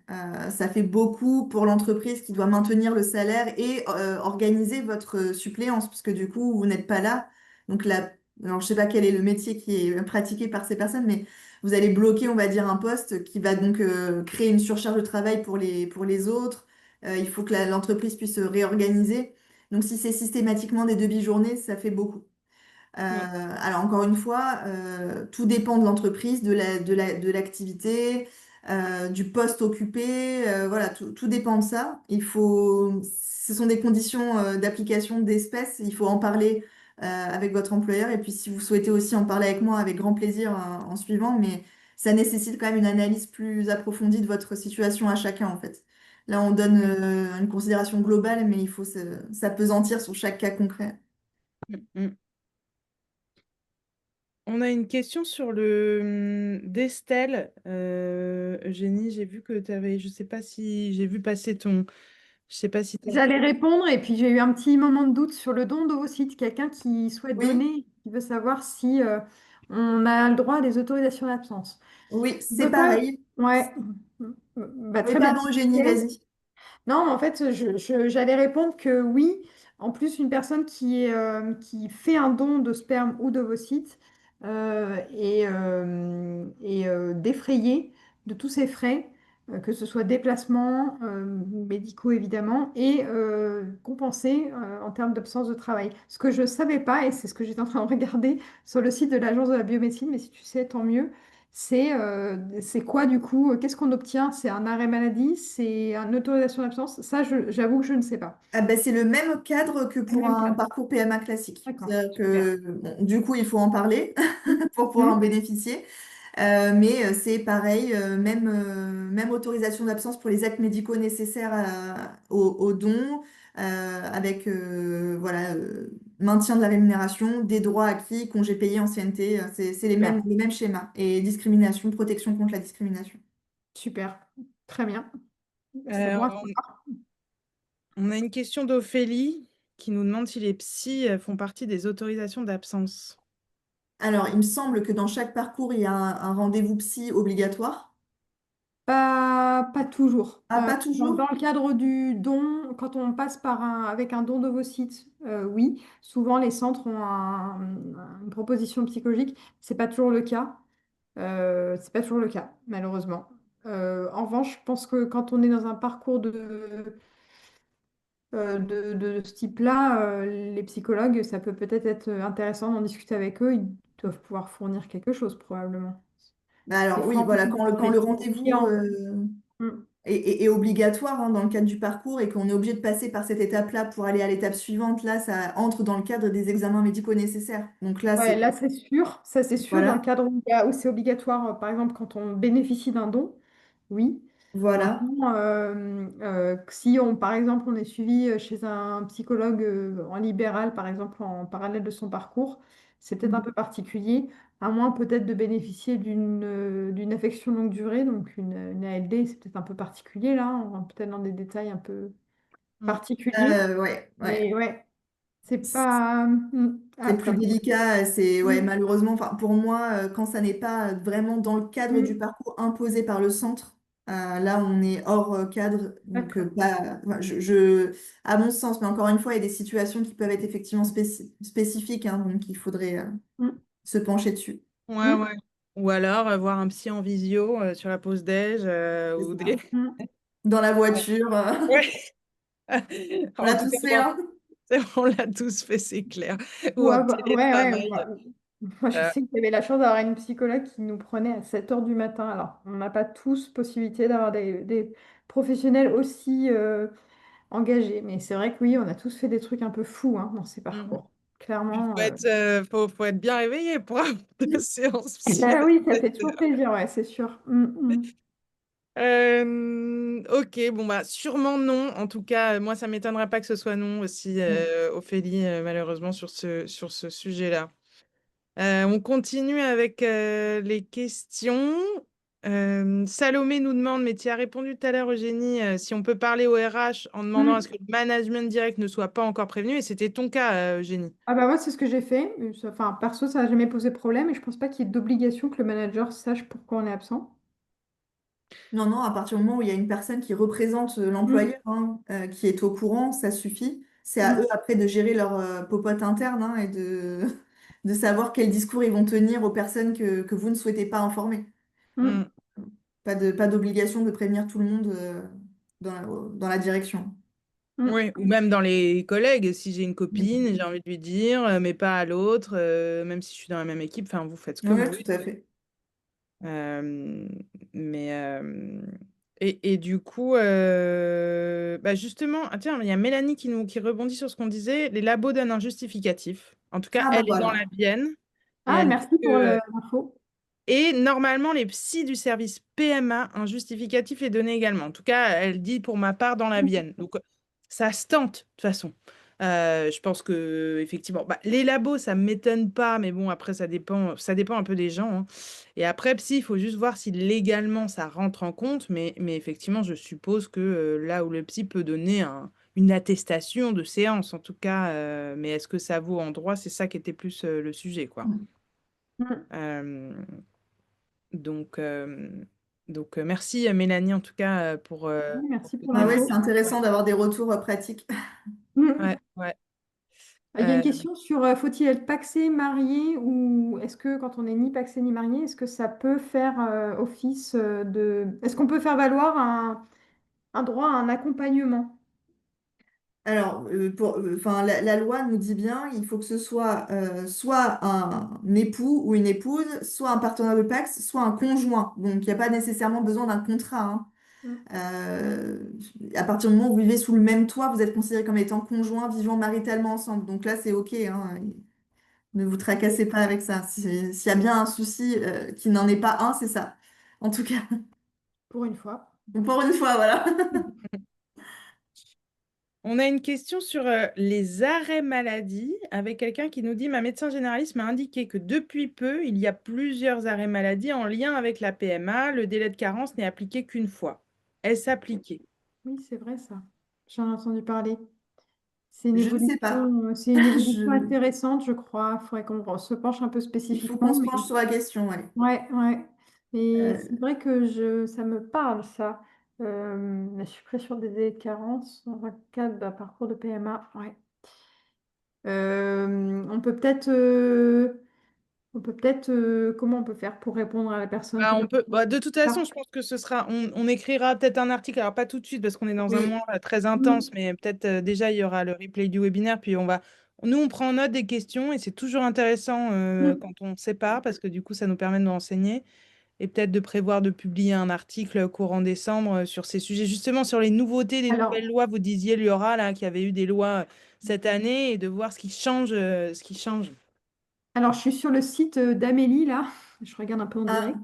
Ça fait beaucoup pour l'entreprise qui doit maintenir le salaire et organiser votre suppléance, parce que du coup, vous n'êtes pas là. Donc là, alors, je sais pas quel est le métier qui est pratiqué par ces personnes, mais vous allez bloquer, on va dire, un poste qui va donc créer une surcharge de travail pour les autres. Il faut que l'entreprise puisse se réorganiser. Donc si c'est systématiquement des demi-journées, ça fait beaucoup. Mm, Alors encore une fois, tout dépend de l'entreprise, de l'activité, du poste occupé, voilà, tout dépend de ça. Ce sont des conditions d'application d'espèces, il faut en parler avec votre employeur et puis si vous souhaitez aussi en parler avec moi, avec grand plaisir en suivant, mais ça nécessite quand même une analyse plus approfondie de votre situation à chacun en fait. Là, on donne une considération globale, mais il faut s'appesantir sur chaque cas concret. mm, mm. On a une question sur le d'Estelle. Eugénie, j'ai vu que tu avais, je sais pas si j'ai vu passer je sais pas si tu J'allais répondre et puis j'ai eu un petit moment de doute sur le don d'ovocytes. Quelqu'un qui souhaite Oui, donner, qui veut savoir si on a le droit à des autorisations d'absence. oui, On c'est peut pas. pareil. Ouais. Bah, Oui, très bien. pardon, Eugénie, vas-y. Non, en fait, j'allais répondre que oui. En plus, une personne qui fait un don de sperme ou d'ovocytes est défrayée de tous ses frais, que ce soit déplacements médicaux évidemment, et compensé en termes d'absence de travail. Ce que je ne savais pas, et c'est ce que j'étais en train de regarder sur le site de l'Agence de la biomédecine, mais si tu sais, tant mieux. C'est quoi du coup? Qu'est-ce qu'on obtient? C'est un arrêt maladie? C'est une autorisation d'absence? Ça, j'avoue que je ne sais pas. Ah ben, c'est le même cadre que C'est le pour même un cas. parcours PMA classique. D'accord, C'est-à-dire super. que, bon, du coup, il faut en parler pour pouvoir en Mhm. bénéficier. Mais c'est pareil, même autorisation d'absence pour les actes médicaux nécessaires au don, avec voilà, maintien de la rémunération, des droits acquis, congés payés, ancienneté, c'est Super, les mêmes schémas. Et discrimination, protection contre la discrimination. super. Très bien. C'est Euh, bon à savoir. On a une question d'Ophélie qui nous demande si les psys font partie des autorisations d'absence. Alors, il me semble que dans chaque parcours, il y a un rendez-vous psy obligatoire. Pas toujours. Ah, pas Dans toujours? le cadre du don, quand on passe avec un don d'ovocytes, oui. Souvent, les centres ont une proposition psychologique. C'est pas toujours le cas. C'est pas toujours le cas, malheureusement. En revanche, je pense que quand on est dans un parcours de ce type-là, les psychologues, ça peut peut-être être intéressant d'en discuter avec eux. Ils doivent pouvoir fournir quelque chose, probablement. Bah Des alors fois, oui, on voilà, est dans quand le les rendez-vous clients. Mm. est obligatoire dans le cadre du parcours et qu'on est obligé de passer par cette étape-là pour aller à l'étape suivante, là, ça entre dans le cadre des examens médicaux nécessaires. Donc là, Ouais, c'est... là, c'est sûr. Ça, c'est sûr. Dans le Voilà, cadre où c'est obligatoire, par exemple, quand on bénéficie d'un don, oui. voilà. Maintenant, si on, par exemple, on est suivi chez un psychologue en libéral, par exemple, en parallèle de son parcours, c'est peut-être un peu particulier, à moins peut-être de bénéficier d'une affection longue durée, donc une ALD, c'est peut-être un peu particulier là, on rentre peut-être dans des détails un peu Mm. particuliers, Ouais, ouais. mais ouais, c'est pas... C'est Ah, plus pardon. délicat, c'est ouais, Mm, malheureusement, enfin, pour moi, quand ça n'est pas vraiment dans le cadre du mm, parcours imposé par le centre, là on est hors cadre, donc d'accord. enfin, à mon sens, mais encore une fois, il y a des situations qui peuvent être effectivement spécifiques, hein, donc il faudrait Mm, se pencher dessus. Ouais, mm, ouais. Ou alors voir un psy en visio sur la pause déj C'est ou des. ça. mm. Dans la Ouais. voiture, Ouais. on En l'a tout cas, tous fait, bon, hein. on l'a tous fait, c'est clair. Ou Ouais, en ouais, ouais, télétravail. moi, je Euh, sais qu'il y avait la chance d'avoir une psychologue qui nous prenait à 7 heures du matin. Alors, on n'a pas tous possibilité d'avoir des professionnels aussi engagés. Mais c'est vrai que oui, on a tous fait des trucs un peu fous hein, dans ces mm. parcours. Il Clairement. faut être bien réveillé pour avoir de séances psy. Ah oui, ça fait toujours plaisir, ouais, c'est sûr. Ok, bon bah sûrement non. En tout cas, moi ça m'étonnerait pas que ce soit non aussi, Ophélie, malheureusement sur ce sujet-là. On continue avec les questions. Salomé nous demande, mais tu as répondu tout à l'heure, Eugénie, si on peut parler au RH en demandant à ce Mm. que le management direct ne soit pas encore prévenu. Et c'était ton cas, Eugénie. Ah bah moi, c'est ce que j'ai fait. Enfin, perso, ça n'a jamais posé problème et je pense pas qu'il y ait d'obligation que le manager sache pourquoi on est absent. Non, non, à partir du moment où il y a une personne qui représente Mm. l'employeur, hein, qui est au courant, ça suffit. C'est à eux Mm. après de gérer leur popote interne, hein, et de savoir quel discours ils vont tenir aux personnes que vous ne souhaitez pas informer. Mm. Pas d'obligation de prévenir tout le monde dans la direction. Mm. Oui, ou même dans les collègues, si j'ai une copine, j'ai envie de lui dire, mais pas à l'autre, même si je suis dans la même équipe, enfin, vous faites ce que vous Oui, voulez. tout à fait. Euh, mais et du coup, bah justement, ah tiens, il y a Mélanie qui rebondit sur ce qu'on disait. Les labos donnent un justificatif. En tout cas, Ah bah elle est dans la voilà. Vienne et Ah, elle dit merci pour que l'info. et normalement les psys du service PMA, un justificatif est donné également. En tout cas, elle dit pour ma part dans la Vienne. Donc ça se tente de toute façon. Je pense que effectivement, bah, les labos, ça m'étonne pas, mais bon, après, ça dépend un peu des gens, hein. Et après, psy, il faut juste voir si légalement ça rentre en compte, mais effectivement, je suppose que là où le psy peut donner une attestation de séance, en tout cas, mais est-ce que ça vaut en droit? C'est ça qui était plus le sujet, quoi. Mm. Mm. Euh, donc, merci Mélanie, en tout cas, pour Merci ce pour Ah ouais, l'info. c'est intéressant d'avoir des retours pratiques. Ouais, Mm. ouais. Il y a une Euh, question sur faut-il être pacsé, marié ou est-ce que quand on n'est ni pacsé ni marié, est-ce que ça peut faire office de... Est-ce qu'on peut faire valoir un droit à un accompagnement? Alors, enfin, la loi nous dit bien, il faut que ce soit soit un époux ou une épouse, soit un partenaire de PACS, soit un conjoint. Donc, il n'y a pas nécessairement besoin d'un contrat, hein. Mm. Euh, à partir du moment où vous vivez sous le même toit, vous êtes considéré comme étant conjoint, vivant maritalement ensemble. Donc là, c'est OK, hein. Ne vous tracassez pas avec ça. S'il y a bien un souci qui n'en est pas un, c'est ça. En tout cas, Pour une fois. pour une fois, voilà. On a une question sur les arrêts maladie avec quelqu'un qui nous dit, ma médecin généraliste m'a indiqué que depuis peu, il y a plusieurs arrêts maladie en lien avec la PMA. Le délai de carence n'est appliqué qu'une fois. Est-ce appliqué? Oui, c'est vrai ça. J'en ai entendu parler. Je ne sais pas. C'est une évolution Je... intéressante, je crois. Il faudrait qu'on se penche un peu Il faut qu'on spécifiquement, se mais penche sur la question, allez. ouais, ouais. Et Euh, c'est vrai que ça me parle, ça. La suppression des délais de carence dans un cadre d'un parcours de PMA. Ouais. On peut peut-être, comment on peut faire pour répondre à la personne Bah, qui on peut, bah, de toute façon, Ah, je pense que ce sera, on écrira peut-être un article, alors pas tout de suite parce qu'on est dans un oui. mois très mm. intense, mais peut-être déjà il y aura le replay du webinaire, puis nous on prend en note des questions et c'est toujours intéressant Mm. quand on sépare parce que du coup ça nous permet de nous renseigner et peut-être de prévoir de publier un article courant décembre sur ces sujets, justement sur les nouveautés des nouvelles Alors, lois. Vous disiez, Liora, là, qu'il y avait eu des lois cette année et de voir ce qui change. alors, je suis sur le site d'Amélie, là. Je regarde un peu en direct. Ah,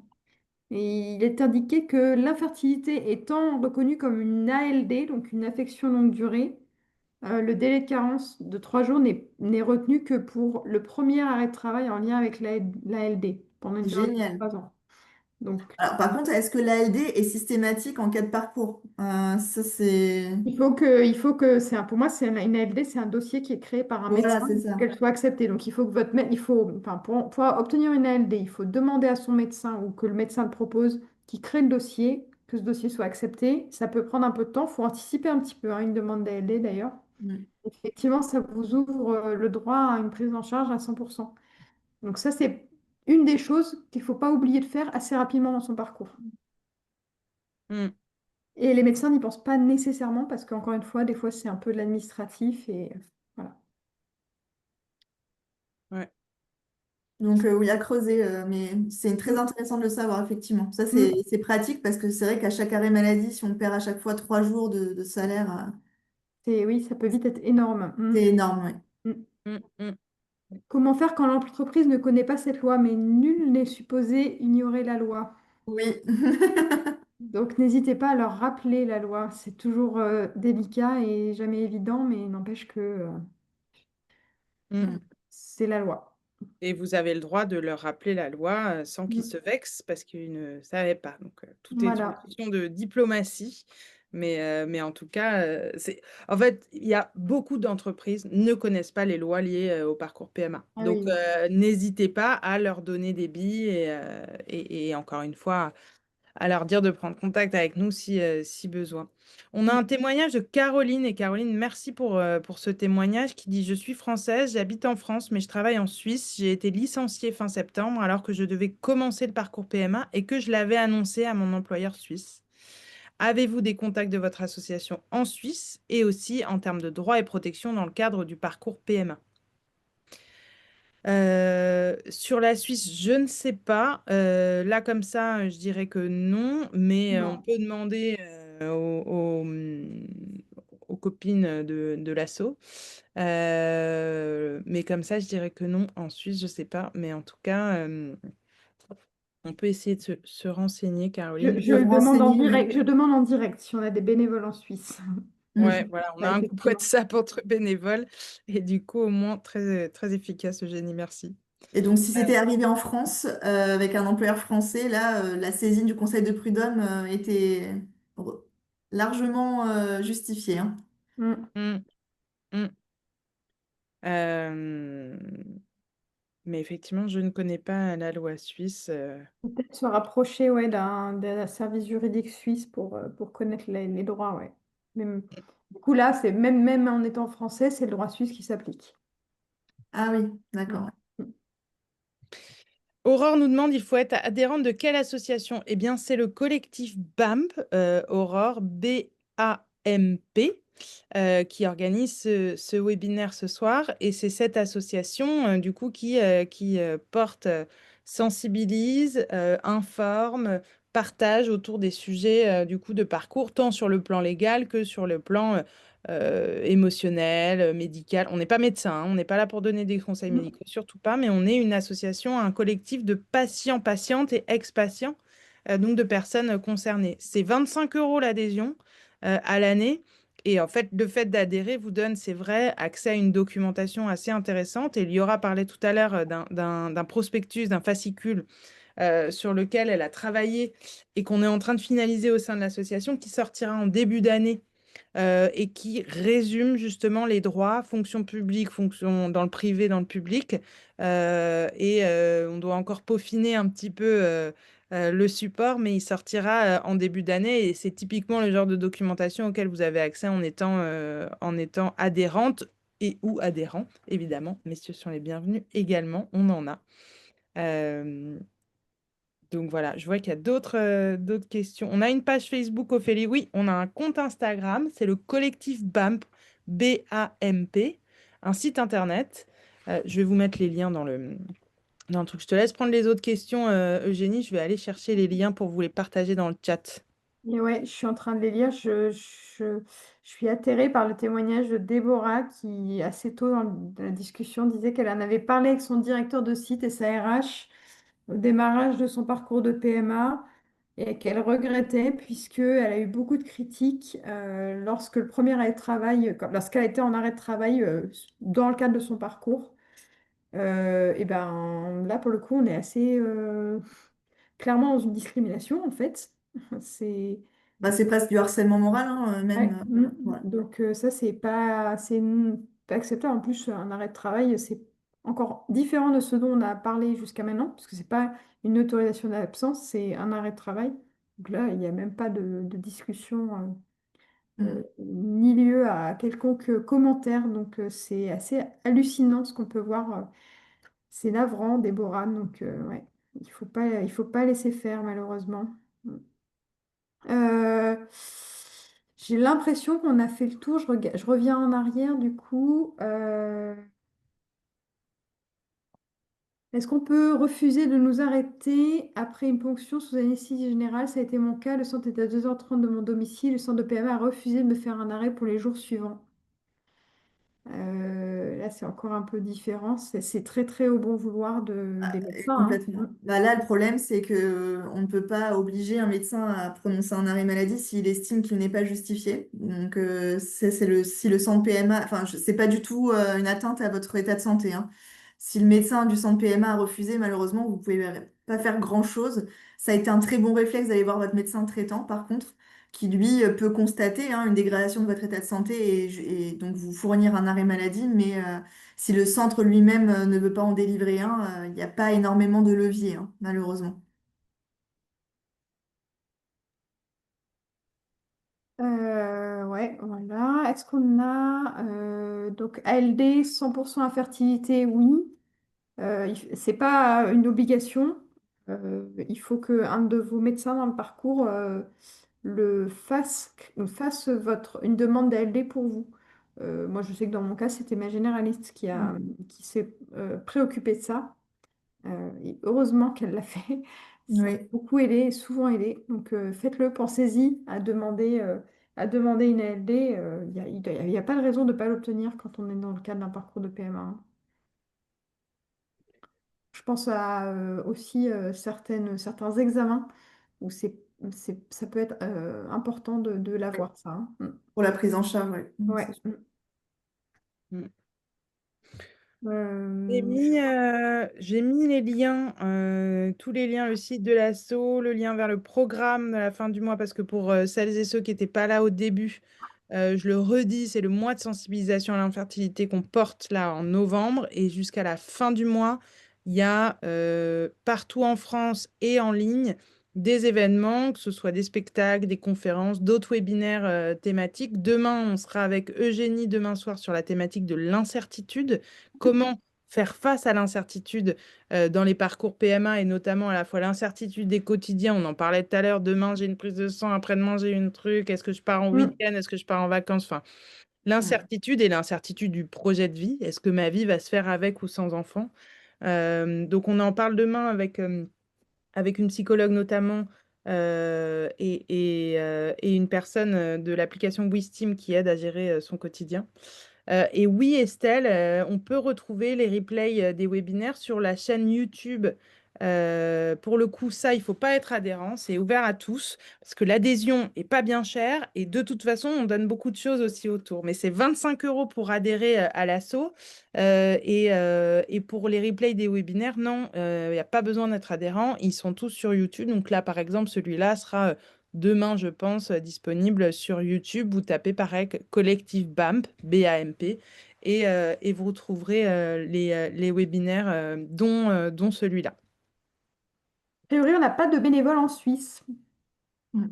Et il est indiqué que l'infertilité étant reconnue comme une ALD, donc une affection longue durée, le délai de carence de 3 jours n'est retenu que pour le premier arrêt de travail en lien avec l'ALD pendant une période de génial. 3 ans. Donc, Alors, par contre, est-ce que l'ALD est systématique en cas de parcours? Ça, c'est... pour moi, une ALD, c'est un dossier qui est créé par un Voilà, médecin c'est pour ça. qu'elle soit acceptée. Donc, il faut que il faut, enfin, pour obtenir une ALD, il faut demander à son médecin ou que le médecin le propose, qui crée le dossier, que ce dossier soit accepté. Ça peut prendre un peu de temps, il faut anticiper un petit peu, hein, une demande d'ALD d'ailleurs. Mm. Effectivement, ça vous ouvre le droit à une prise en charge à 100%. Donc, ça, c'est une des choses qu'il ne faut pas oublier de faire assez rapidement dans son parcours. Hmm, Et les médecins n'y pensent pas nécessairement parce qu'encore une fois, des fois, c'est un peu de l'administratif et voilà. ouais. Donc, oui, à creuser, mais c'est très Mm. intéressant de le savoir, effectivement. Ça, Mm. c'est pratique parce que c'est vrai qu'à chaque arrêt maladie, si on perd à chaque fois 3 jours de salaire, Oui, ça peut vite être énorme. c'est Mm. énorme, oui. Mm. Hmm, hmm. Comment faire quand l'entreprise ne connaît pas cette loi, mais nul n'est supposé ignorer la loi? Oui. Donc n'hésitez pas à leur rappeler la loi. C'est toujours délicat et jamais évident, mais n'empêche que Hmm. Mm. c'est la loi. Et vous avez le droit de leur rappeler la loi sans qu'ils Mm. se vexent parce qu'ils ne savaient pas. Donc, tout est une Voilà. question de diplomatie. Mais en tout cas, en fait, il y a beaucoup d'entreprises ne connaissent pas les lois liées au parcours PMA. Ah Donc, oui. n'hésitez pas à leur donner des billes et encore une fois, à leur dire de prendre contact avec nous si besoin. On a Mm. un témoignage de Caroline. Et Caroline, merci pour ce témoignage qui dit: Je suis française, j'habite en France, mais je travaille en Suisse. J'ai été licenciée fin septembre alors que je devais commencer le parcours PMA et que je l'avais annoncé à mon employeur suisse. Avez-vous des contacts de votre association en Suisse et aussi en termes de droits et protection dans le cadre du parcours PMA? Sur la Suisse, je ne sais pas. Là, comme ça, je dirais que non, mais on Non. peut demander aux copines de l'asso. Mais comme ça, je dirais que non. En Suisse, je ne sais pas. Mais en tout cas, on peut essayer de se renseigner, Caroline. Je De le vous demande en renseigner, oui. direct. Je demande en direct si on a des bénévoles en Suisse. Ouais, Mm. voilà, on a Ouais, un groupe effectivement. WhatsApp entre bénévoles et du coup, au moins, très, très efficace, Eugénie, merci. Et donc, si c'était arrivé en France, avec un employeur français, là, la saisine du Conseil de prud'homme, était re- largement, justifiée, hein. Mm. Mm, mm. Euh, Mais effectivement, je ne connais pas la loi suisse. Peut-être se rapprocher, ouais, d'un service juridique suisse pour connaître les droits, ouais. Du coup, là, c'est même en étant français, c'est le droit suisse qui s'applique. Ah oui, Mm. d'accord. Mm. Aurore nous demande, il faut être adhérente de quelle association? Eh bien, c'est le collectif BAMP, Aurore, BAMP, qui organise ce webinaire ce soir. Et c'est cette association, du coup, qui porte, sensibilise, informe, partage autour des sujets, du coup, de parcours, tant sur le plan légal que sur le plan émotionnel, médical. On n'est pas médecin, hein, on n'est pas là pour donner des conseils Mm. médicaux, surtout pas, mais on est une association, un collectif de patients, patientes et ex-patients, donc de personnes concernées. C'est 25 € l'adhésion à l'année. Et en fait, le fait d'adhérer vous donne, c'est vrai, accès à une documentation assez intéressante. Et Liora parlait tout à l'heure d'un prospectus, d'un fascicule sur lequel elle a travaillé et qu'on est en train de finaliser au sein de l'association, qui sortira en début d'année et qui résume justement les droits, fonction publique, fonction dans le privé, dans le public. On doit encore peaufiner un petit peu le support, mais il sortira en début d'année. Et c'est typiquement le genre de documentation auquel vous avez accès en étant adhérente et ou adhérent, évidemment. Messieurs sont les bienvenus également, on en a. Euh, donc voilà, je vois qu'il y a d'autres questions. On a une page Facebook, Ophélie. Oui, on a un compte Instagram. C'est le collectif BAMP, B-A-M-P, un site internet. Je vais vous mettre les liens dans le truc. Je te laisse prendre les autres questions, Eugénie. Je vais aller chercher les liens pour vous les partager dans le chat. Et ouais, je suis en train de les lire. Je suis atterrée par le témoignage de Déborah qui, assez tôt dans la discussion, disait qu'elle en avait parlé avec son directeur de site et sa RH au démarrage de son parcours de PMA et qu'elle regrettait puisqu'elle a eu beaucoup de critiques lorsque le premier arrêt de travail, lorsqu'elle était en arrêt de travail dans le cadre de son parcours. Et ben là, pour le coup, on est assez clairement dans une discrimination en fait. C'est Bah, c'est presque du harcèlement moral, hein, Ouais, même. Voilà. Donc ça, pas acceptable. En plus, un arrêt de travail, c'est encore différent de ce dont on a parlé jusqu'à maintenant, parce que c'est pas une autorisation d'absence, c'est un arrêt de travail. Donc là, il n'y a même pas de discussion Mm. ni lieu à quelconque commentaire. Donc c'est assez hallucinant ce qu'on peut voir. C'est navrant, Déborah. Donc ouais, il faut pas laisser faire, malheureusement. Euh, j'ai l'impression qu'on a fait le tour. Je reviens en arrière du coup. Est-ce qu'on peut refuser de nous arrêter après une ponction sous anesthésie générale? Ça a été mon cas. Le centre est à 2h30 de mon domicile. Le centre de PMA a refusé de me faire un arrêt pour les jours suivants. Là, c'est encore un peu différent. C'est très, très au bon vouloir des médecins, Complètement. hein. Bah là, le problème, c'est que on ne peut pas obliger un médecin à prononcer un arrêt maladie s'il estime qu'il n'est pas justifié. Donc, si le centre PMA, enfin, c'est pas du tout une atteinte à votre état de santé, hein. Si le médecin du centre PMA a refusé, malheureusement, vous pouvez pas faire grand-chose. Ça a été un très bon réflexe d'aller voir votre médecin traitant, par contre, qui lui peut constater hein, une dégradation de votre état de santé et donc vous fournir un arrêt maladie, mais si le centre lui-même ne veut pas en délivrer un, il n'y a pas énormément de levier, hein, malheureusement. Ouais, voilà. Est-ce qu'on a donc ALD 100% infertilité? Oui. C'est pas une obligation. Il faut que un de vos médecins dans le parcours fasse une demande d'ALD pour vous. Moi, je sais que dans mon cas, c'était ma généraliste qui s'est préoccupée de ça. Et heureusement qu'elle l'a fait. Ça a Oui. beaucoup aidé, souvent aidé. Donc faites-le, pensez-y à demander une ALD. Il y a pas de raison de ne pas l'obtenir quand on est dans le cadre d'un parcours de PMA, hein. Je pense à aussi certains examens où ça peut être important de l'avoir, ça, hein. Pour la prise en charge, oui. Ouais. Mm. Euh, J'ai mis les liens, tous les liens, le site de l'asso, le lien vers le programme de la fin du mois, parce que pour celles et ceux qui n'étaient pas là au début, je le redis, c'est le mois de sensibilisation à l'infertilité qu'on porte là en novembre et jusqu'à la fin du mois, il y a partout en France et en ligne des événements, que ce soit des spectacles, des conférences, d'autres webinaires thématiques. Demain, on sera avec Eugénie demain soir sur la thématique de l'incertitude. Comment faire face à l'incertitude dans les parcours PMA et notamment à la fois l'incertitude des quotidiens. On en parlait tout à l'heure. Demain, j'ai une prise de sang. Après-demain, j'ai une truc. Est-ce que je pars en mm, week-end? Est-ce que je pars en vacances? Enfin, ouais. l'incertitude et l'incertitude du projet de vie. Est-ce que ma vie va se faire avec ou sans enfant? Donc, on en parle demain avec une psychologue notamment et une personne de l'application Wistim qui aide à gérer son quotidien. Et oui, Estelle, on peut retrouver les replays des webinaires sur la chaîne YouTube. Pour le coup, ça, il faut pas être adhérent, c'est ouvert à tous parce que l'adhésion est pas bien chère et de toute façon, on donne beaucoup de choses aussi autour. Mais c'est 25 € pour adhérer à l'asso et pour les replays des webinaires, non, il n'y a pas besoin d'être adhérent, ils sont tous sur YouTube. Donc là, par exemple, celui-là sera demain, je pense, disponible sur YouTube. Vous tapez pareil Collectif BAMP, B-A-M-P, et vous retrouverez les webinaires dont celui-là. A priori, on n'a pas de bénévoles en Suisse. Mm.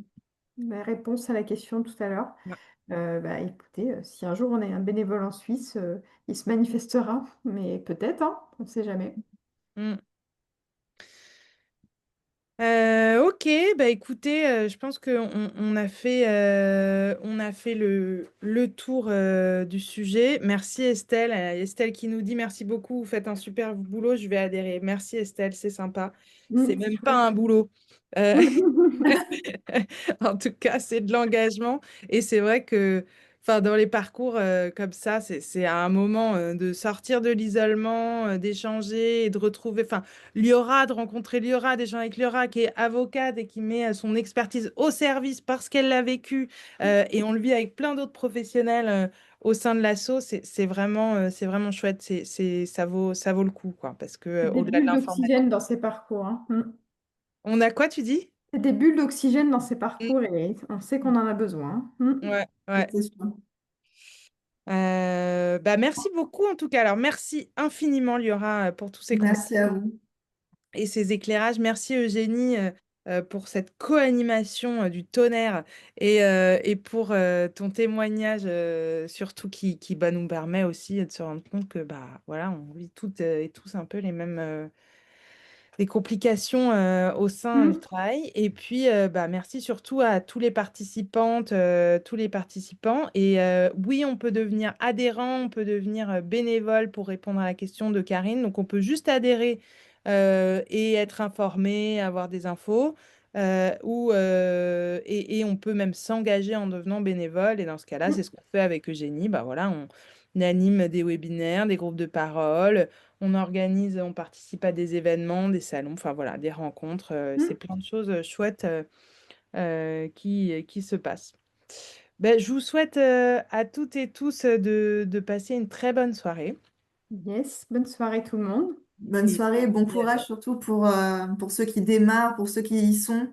La réponse à la question tout à l'heure. Ouais. Bah, écoutez, si un jour on a un bénévole en Suisse, il se manifestera, mais peut-être, hein, on ne sait jamais. Mm. Ok, bah écoutez, je pense qu'on on a fait le tour du sujet. Merci Estelle. Estelle qui nous dit merci beaucoup, vous faites un super boulot, je vais adhérer. Merci Estelle, c'est sympa. C'est C'est même chouette. pas un boulot. En tout cas, c'est de l'engagement. Et c'est vrai que enfin, dans les parcours comme ça, c'est à un moment de sortir de l'isolement, d'échanger et de retrouver, enfin, Liora, de rencontrer Liora, d'échanger avec Liora qui est avocate et qui met son expertise au service parce qu'elle l'a vécu. Et on le vit avec plein d'autres professionnels au sein de l'asso. C'est vraiment chouette. Ça vaut le coup, quoi, parce que Des au-delà de bulles l'information. d'oxygène dans ces parcours, hein. On a quoi, tu dis? C'est des bulles d'oxygène dans ces parcours Mm. et on sait qu'on en a besoin, hein. Ouais, ouais. C'est sûr. Bah merci beaucoup en tout cas. Alors merci infiniment Liora pour tous ces conseils Merci à vous. et ces éclairages. Merci Eugénie pour cette co-animation du tonnerre et pour ton témoignage surtout qui bah, nous permet aussi de se rendre compte que bah voilà, on vit toutes et tous un peu les mêmes des complications au sein du Mm. travail. Et puis, bah, merci surtout à tous les participantes, tous les participants. Et oui, on peut devenir adhérent, on peut devenir bénévole pour répondre à la question de Karine. Donc, on peut juste adhérer et être informé, avoir des infos. Et on peut même s'engager en devenant bénévole. Et dans ce cas-là, c'est ce qu'on fait avec Eugénie. Bah, voilà, on anime des webinaires, des groupes de parole. On organise, on participe à des événements, des salons, enfin voilà, des rencontres. C'est Mm. plein de choses chouettes qui se passent. Ben, je vous souhaite à toutes et tous de passer une très bonne soirée. Yes, bonne soirée tout le monde. Bonne Et soirée, bon puis, courage surtout pour ceux qui démarrent, pour ceux qui y sont.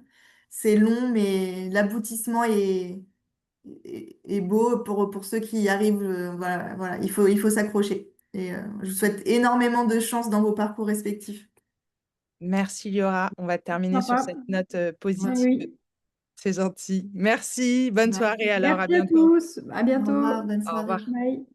C'est long, mais l'aboutissement est beau pour ceux qui y arrivent. Voilà, voilà, il faut s'accrocher. Et je vous souhaite énormément de chance dans vos parcours respectifs. merci Liora. On va terminer sur Sympa. cette note Ah positive. oui. C'est gentil. Merci. Bonne Merci. soirée alors. À Merci à bientôt. tous. À Au revoir, bientôt. bonne Au soirée. revoir. Bye.